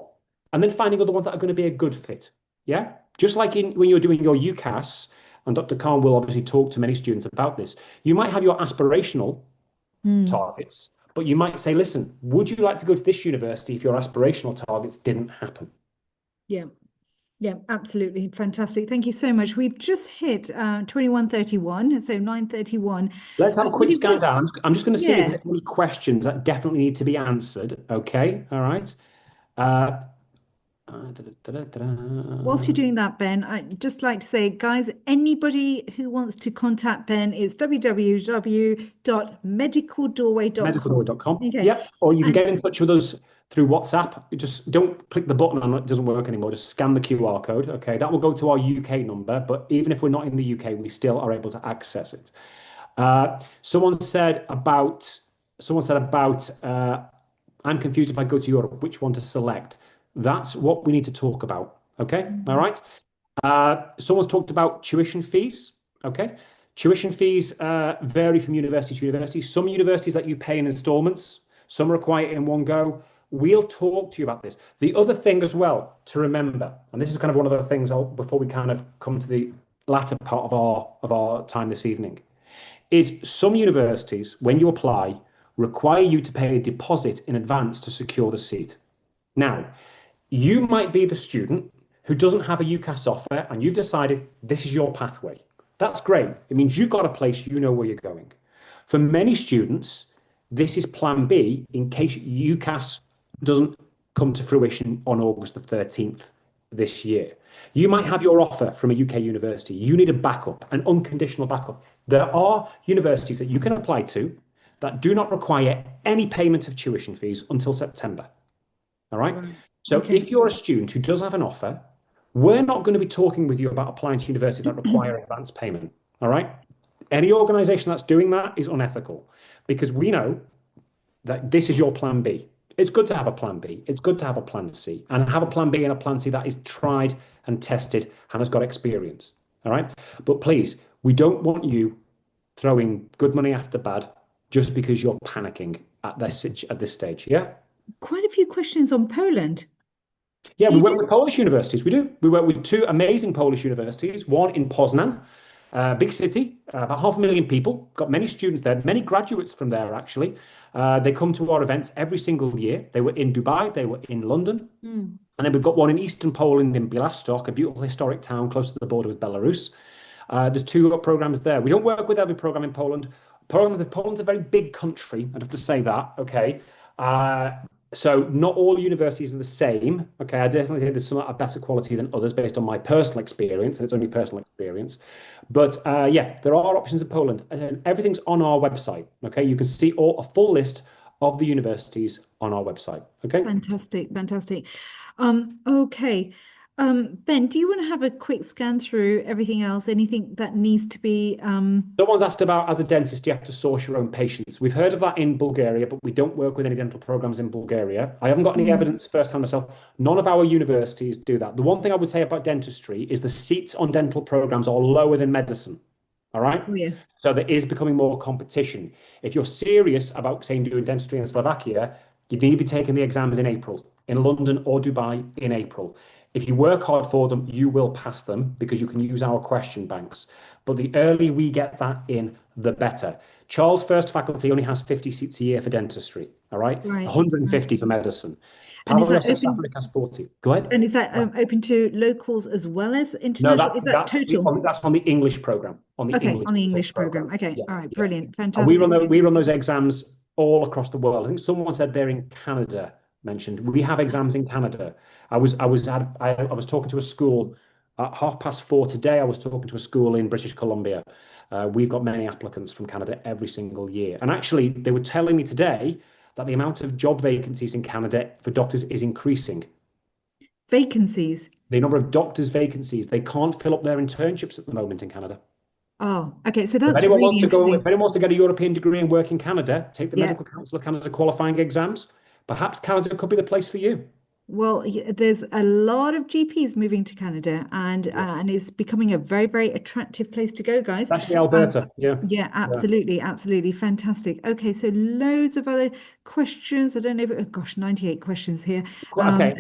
and then finding other ones that are going to be a good fit. Yeah, just like when you're doing your UCAS, and Dr. Khan will obviously talk to many students about this, you might have your aspirational targets, but you might say, listen, would you like to go to this university if your aspirational targets didn't happen? Yeah. Yeah, absolutely. Fantastic. Thank you so much. We've just hit 21:31, so 9:31. Let's have a quick scan down. I'm just going to see if Yeah. there's any questions that definitely need to be answered. Okay, all right. Whilst you're doing that, Ben, I'd just like to say, guys, anybody who wants to contact Ben, it's www.medicaldoorway.com. Medicaldoorway.com. Okay. Yep. Or you can get in touch with us through WhatsApp. Just don't click the button and it doesn't work anymore. Just scan the QR code. Okay. That will go to our UK number. But even if we're not in the UK, we still are able to access it. Someone said about, I'm confused if I go to Europe, which one to select. That's what we need to talk about. Okay. All right. Someone's talked about tuition fees. Okay. Tuition fees vary from university to university. Some universities let you pay in installments. Some require it in one go. We'll talk to you about this. The other thing as well to remember, and this is kind of one of the things before we kind of come to the latter part of our time this evening, is some universities, when you apply, require you to pay a deposit in advance to secure the seat. Now, you might be the student who doesn't have a UCAS offer and you've decided this is your pathway. That's great. It means you've got a place, you know where you're going. For many students, this is plan B in case UCAS doesn't come to fruition on August the 13th this year. You might have your offer from a UK university. You need a backup, an unconditional backup. There are universities that you can apply to that do not require any payment of tuition fees until September. All right? So if you're a student who does have an offer, we're not going to be talking with you about applying to universities that require advance payment. All right? Any organization that's doing that is unethical because we know that this is your plan B. It's good to have a plan B. It's good to have a plan C and have a plan B and a plan C that is tried and tested and has got experience. All right? But please, we don't want you throwing good money after bad just because you're panicking at this stage. Yeah? Quite a few questions on Poland. Yeah, we work with Polish universities. We do. We work with 2 amazing Polish universities, one in Poznan, big city, about 500,000 people, got many students there, many graduates from there, actually. They come to our events every single year. They were in Dubai, they were in London. And then we've got one in Eastern Poland in Białystok, a beautiful historic town close to the border with Belarus. There's 2 programs there. We don't work with every program in Poland. Poland's a very big country, I'd have to say that, okay? So not all universities are the same. Okay, I definitely think there's some that are better quality than others based on my personal experience, and it's only personal experience. But yeah, there are options in Poland, and everything's on our website. Okay, you can see a full list of the universities on our website. Okay, fantastic, fantastic. Okay. Ben, do you want to have a quick scan through everything else? Anything that needs to be Someone's asked about, as a dentist, you have to source your own patients. We've heard of that in Bulgaria, but we don't work with any dental programs in Bulgaria. I haven't got any evidence firsthand myself. None of our universities do that. The one thing I would say about dentistry is the seats on dental programs are lower than medicine. All right? Oh, yes. So there is becoming more competition. If you're serious about, saying, doing dentistry in Slovakia, you need to be taking the exams in April, in London or Dubai in April. If you work hard for them, you will pass them because you can use our question banks. But the earlier we get that in, the better. Charles First Faculty only has 50 seats a year for dentistry, all right? 150 for medicine. Pavlos has 40. Go ahead. And is that open to locals as well as international? No, is that total? that's on the English program. on the Okay, English on the English program. program. Okay, Yeah, all right, yeah. brilliant, And we fantastic. run those exams all across the world. I think someone said they're in Canada, mentioned. We have exams in Canada. I was talking to a school at 4:30 today. I was talking to a school in British Columbia. We've got many applicants from Canada every single year. And actually, they were telling me today that the amount of job vacancies in Canada for doctors is increasing. Vacancies. The number of doctors' vacancies, they can't fill up their internships at the moment in Canada. Oh, okay, so that's really If interesting. anyone wants to get a European degree and work in Canada, take the Yeah. Medical Council of Canada qualifying exams. Perhaps Canada could be the place for you. Well, there's a lot of GPs moving to Canada, Yeah. and it's becoming a very, very attractive place to go, guys. Especially Um, Alberta. Yeah. yeah, Yeah. absolutely, absolutely, fantastic. Okay, so loads of other questions. I don't know if, oh gosh, 98 questions here. Um, Okay.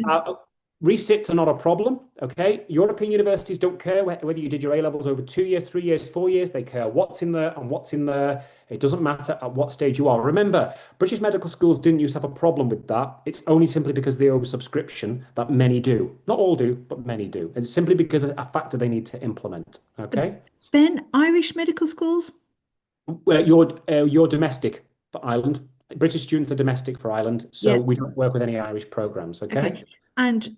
Resits are not a problem. Okay. European universities don't care whether you did your A levels over 2 years, 3 years, 4 years. They care what's in there and what's in there. It doesn't matter at what stage you are. Remember, British medical schools didn't used to have a problem with that. It's only simply because of the oversubscription that many do. Not all do, but many do. It's simply because it's a factor they need to implement. Okay. Ben, Irish medical schools? Well, you're domestic for Ireland. British students are domestic for Ireland, so Yeah, we don't work with any Irish programs. Okay. okay. And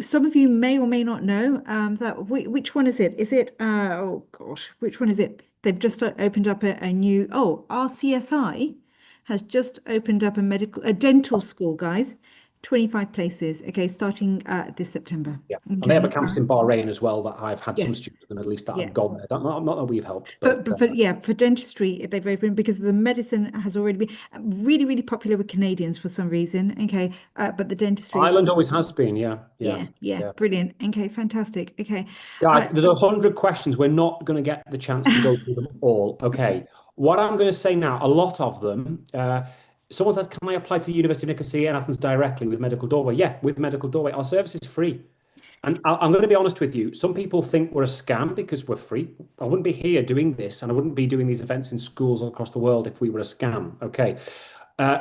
some of you may or may not know that which one is it? Is it oh gosh, which one is it? They've just opened up a new RCSI has just opened up a dental school, guys. 25 places. Okay, starting this September. Yeah, and they have a Okay. campus in Bahrain as well that I've had some Yes. students in the Middle East that Yeah. have gone there. Not that we've helped, But, but for dentistry, they've opened because the medicine has already been really, really popular with Canadians for some reason. Okay. But the dentistry is, Ireland always has been. Yeah, yeah, yeah, yeah, yeah. brilliant. Okay, fantastic. Okay. Guys, Uh, there's 100 questions. We're not going to get the chance to go through them all. Okay. What I'm going to say now, a lot of them. Someone said, "Can I apply to the University of Nicosia in Athens directly with Medical Doorway?" Yeah, with Medical Doorway, our service is free. And I'm going to be honest with you. Some people think we're a scam because we're free. I wouldn't be here doing this, and I wouldn't be doing these events in schools all across the world if we were a scam. Okay.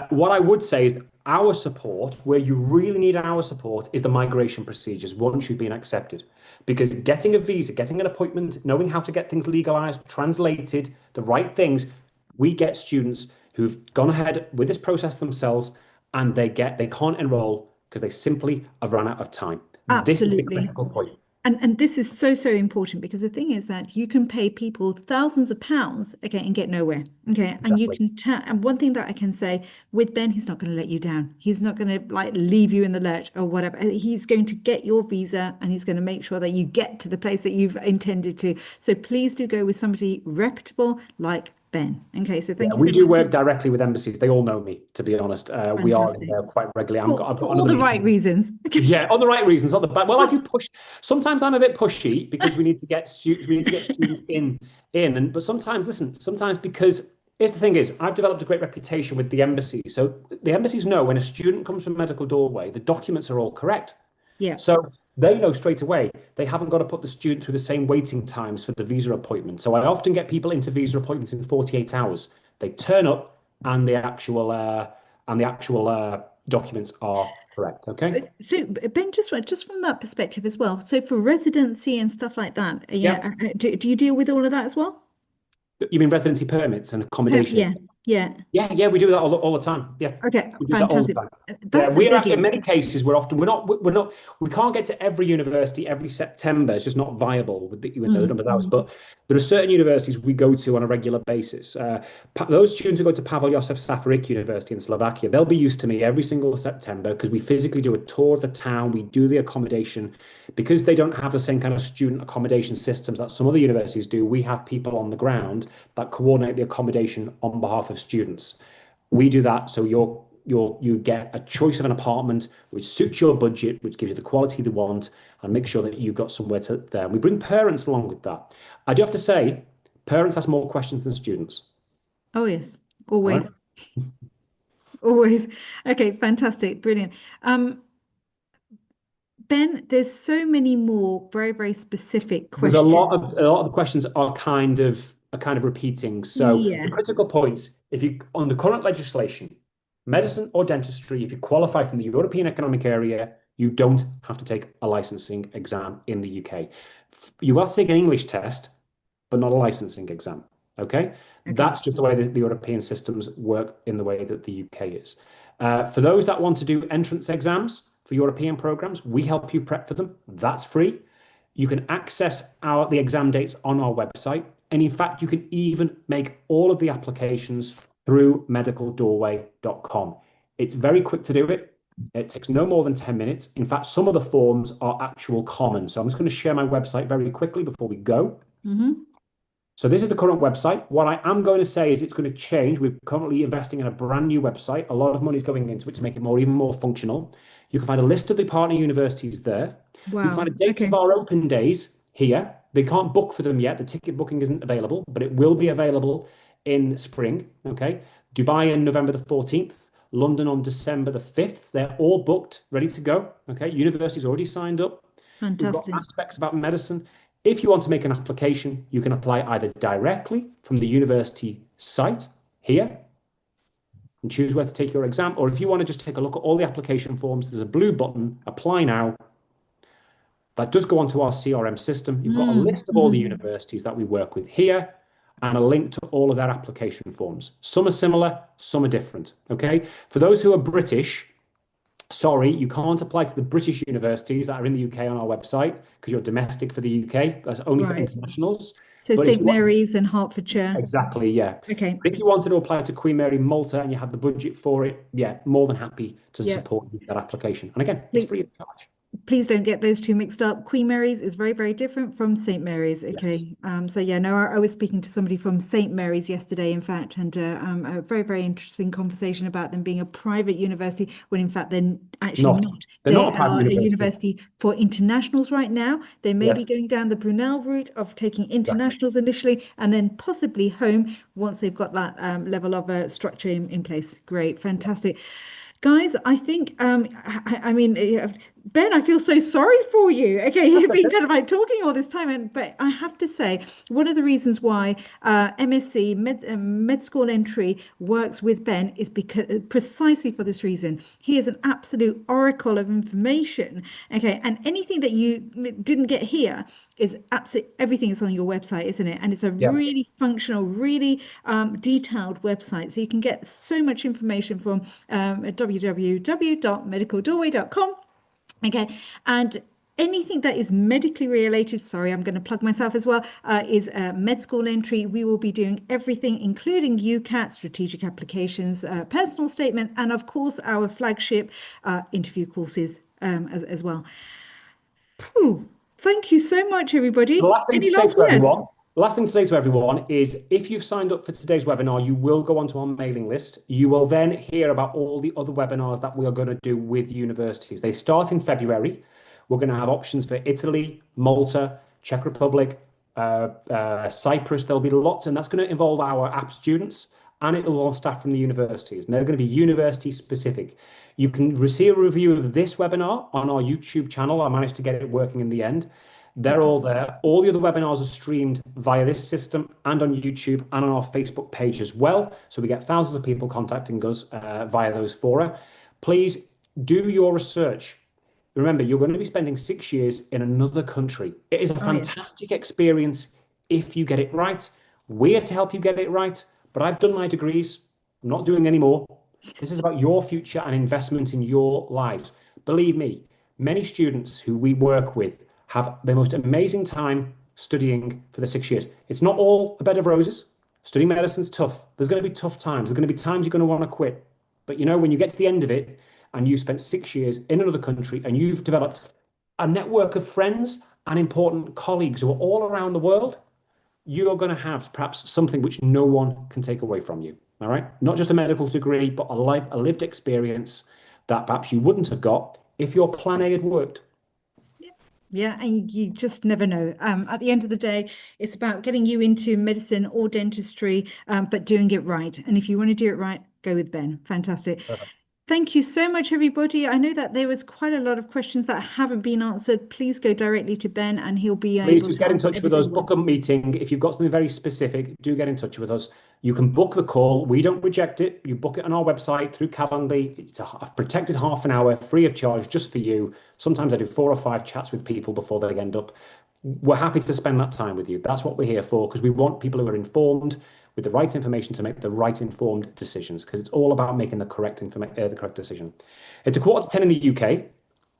What I would say is that our support, where you really need our support, is the migration procedures once you've been accepted. Because getting a visa, getting an appointment, knowing how to get things legalized, translated, the right things, we get students who've gone ahead with this process themselves and they can't enroll because they simply have run out of time. This is the Absolutely. critical point. And this is so, so important because the thing is that you can pay people thousands of pounds, okay, and get nowhere. Okay. And you Exactly. can tell, and one thing that I can say with Ben, he's not going to let you down. He's not going to like leave you in the lurch or whatever. He's going to get your visa and he's going to make sure that you get to the place that you've intended to. So please do go with somebody reputable like Ben. Okay. So Yeah, thank you we so do much. work directly with embassies. They all know me, to be honest. We are in Fantastic. there quite regularly. I've For got all another the right meeting. reasons. Yeah, on the right reasons, not the bad. Well, I do push. Sometimes I'm a bit pushy because we need to get students and but sometimes, listen, sometimes because here's the thing is I've developed a great reputation with the embassy. So the embassies know when a student comes from Medical Doorway, the documents are all correct. Yeah. So they know straight away they haven't got to put the student through the same waiting times for the visa appointment. So I often get people into visa appointments in 48 hours. They turn up and the actual documents are correct. Okay. So Ben, just from that perspective as well. So for residency and stuff like that, Yeah. do you deal with all of that as well? You mean residency permits and accommodation? Yeah, yeah. Yeah, yeah, we do that all the time. Yeah, Okay, we do that all the fantastic. time. Yeah, That's a in biggie. many cases we can't get to every university every September. It's just not viable with the number of hours. Mm. But there are certain universities we go to on a regular basis. Those students who go to Pavel Josef Safarik University in Slovakia, they'll be used to me every single September because we physically do a tour of the town. We do the accommodation because they don't have the same kind of student accommodation systems that some other universities do. We have people on the ground that coordinate the accommodation on behalf of students. We do that so you get a choice of an apartment which suits your budget, which gives you the quality you want, and make sure that you've got somewhere to there. We bring parents along with that. I do have to say, parents ask more questions than students. Oh yes, All right. always, always. Okay, fantastic, brilliant. Ben, there's so many more very, very specific There's questions. a lot of the questions are kind of repeating. So the Yeah. critical points, if you under current legislation, medicine or dentistry, if you qualify from the European Economic Area, you don't have to take a licensing exam in the UK. You have to take an English test, but not a licensing exam. Okay? That's just the way that the European systems work in the way that the UK is. For those that want to do entrance exams for European programs, we help you prep for them. That's free. You can access the exam dates on our website. And in fact, you can even make all of the applications through medicaldoorway.com. It's very quick to do it. It takes no more than 10 minutes. In fact, some of the forms are actual common. So I'm just going to share my website very quickly before we go. So this is the current website. What I am going to say is it's going to change. We're currently investing in a brand new website. A lot of money is going into it to make it even more functional. You can find a list of the partner universities there. Wow. You can find the dates of our open days here. They can't book for them yet. The ticket booking isn't available, but it will be available in spring. Okay. Dubai on November the 14th, London on December the 5th. They're all booked, ready to go. Okay. University's already signed up. Fantastic. We've got aspects about medicine. If you want to make an application, you can apply either directly from the university site here and choose where to take your exam. Or if you want to just take a look at all the application forms, there's a blue button, apply now. That does go onto our CRM system. You've got a list of all the universities that we work with here and a link to all of their application forms. Some are similar, some are different. Okay. For those who are British, sorry, you can't apply to the British universities that are in the UK on our website because you're domestic for the UK. That's only for internationals. So St. Mary's and Hertfordshire. Exactly, yeah. Okay. But if you wanted to apply to Queen Mary Malta and you have the budget for it, yeah, more than happy to support you with that application. And again, it's free of charge. Please don't get those two mixed up. Queen Mary's is very, very different from St. Mary's. Okay. Yes. So yeah, no, I was speaking to somebody from St. Mary's yesterday, in fact, and a very, very interesting conversation about them being a private university when in fact they're actually not. They're not a private university for internationals right now. They may be going down the Brunel route of taking internationals initially and then possibly home once they've got that level of structure in place. Great. Fantastic. Guys, I think, I mean, Ben, I feel so sorry for you. Okay, you've been kind of like talking all this time, but I have to say, one of the reasons why MSc Med School Entry works with Ben is because precisely for this reason. He is an absolute oracle of information. Okay, and anything that you didn't get here is absolutely everything is on your website, isn't it? And it's a really functional, really detailed website. So you can get so much information from www.medicaldoorway.com. Okay, and anything that is medically related, sorry, I'm going to plug myself as well, is Med School Entry. We will be doing everything, including UCAT, strategic applications, personal statement, and of course, our flagship interview courses as well. Whew. Thank you so much, everybody. The last thing to say to everyone is if you've signed up for today's webinar, you will go onto our mailing list. You will then hear about all the other webinars that we are going to do with universities. They start in February. We're going to have options for Italy, Malta, Czech Republic, Cyprus. There'll be lots, and that's going to involve our app students, and it will involve staff from the universities. And they're going to be university specific. You can receive a review of this webinar on our YouTube channel. I managed to get it working in the end. They're all there. All the other webinars are streamed via this system and on YouTube and on our Facebook page as well. So we get thousands of people contacting us via those fora. Please do your research. Remember, you're going to be spending 6 years in another country. It is a fantastic experience if you get it right. We're here to help you get it right, but I've done my degrees. I'm not doing any more. This is about your future and investment in your lives. Believe me, many students who we work with have the most amazing time studying for the 6 years. It's not all a bed of roses. Studying medicine's tough. There's going to be tough times. There's going to be times you're going to want to quit. But you know, when you get to the end of it and you've spent 6 years in another country and you've developed a network of friends and important colleagues who are all around the world, you're going to have perhaps something which no one can take away from you. All right? Not just a medical degree, but a lived experience that perhaps you wouldn't have got if your plan A had worked. Yeah, and you just never know. At the end of the day, it's about getting you into medicine or dentistry, but doing it right. And if you want to do it right, go with Ben. Fantastic. Thank you so much, everybody. I know that there was quite a lot of questions that haven't been answered. Please go directly to Ben and he'll be able to just get in touch with us, book a meeting. If you've got something very specific, do get in touch with us. You can book the call. We don't reject it. You book it on our website through Calendly. It's a protected half an hour, free of charge, just for you. Sometimes I do 4 or 5 chats with people before they end up we're happy to spend that time with you. That's what we're here for, because we want people who are informed with the right information to make the right informed decisions, because it's all about making the the correct decision. It's a 9:45 in the UK.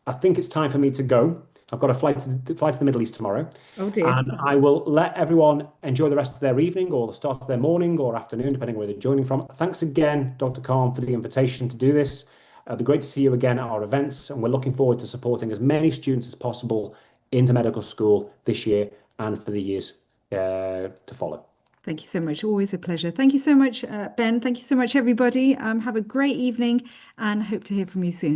I think it's time for me to go. I've got a flight to the Middle East tomorrow, Oh dear. and I will let everyone enjoy the rest of their evening or the start of their morning or afternoon, depending on where they're joining from. Thanks again, Dr. Khan, for the invitation to do this. It'll be great to see you again at our events, and we're looking forward to supporting as many students as possible into medical school this year and for the years to follow. Thank you so much. Always a pleasure. Thank you so much, Ben. Thank you so much, everybody. Have a great evening and hope to hear from you soon.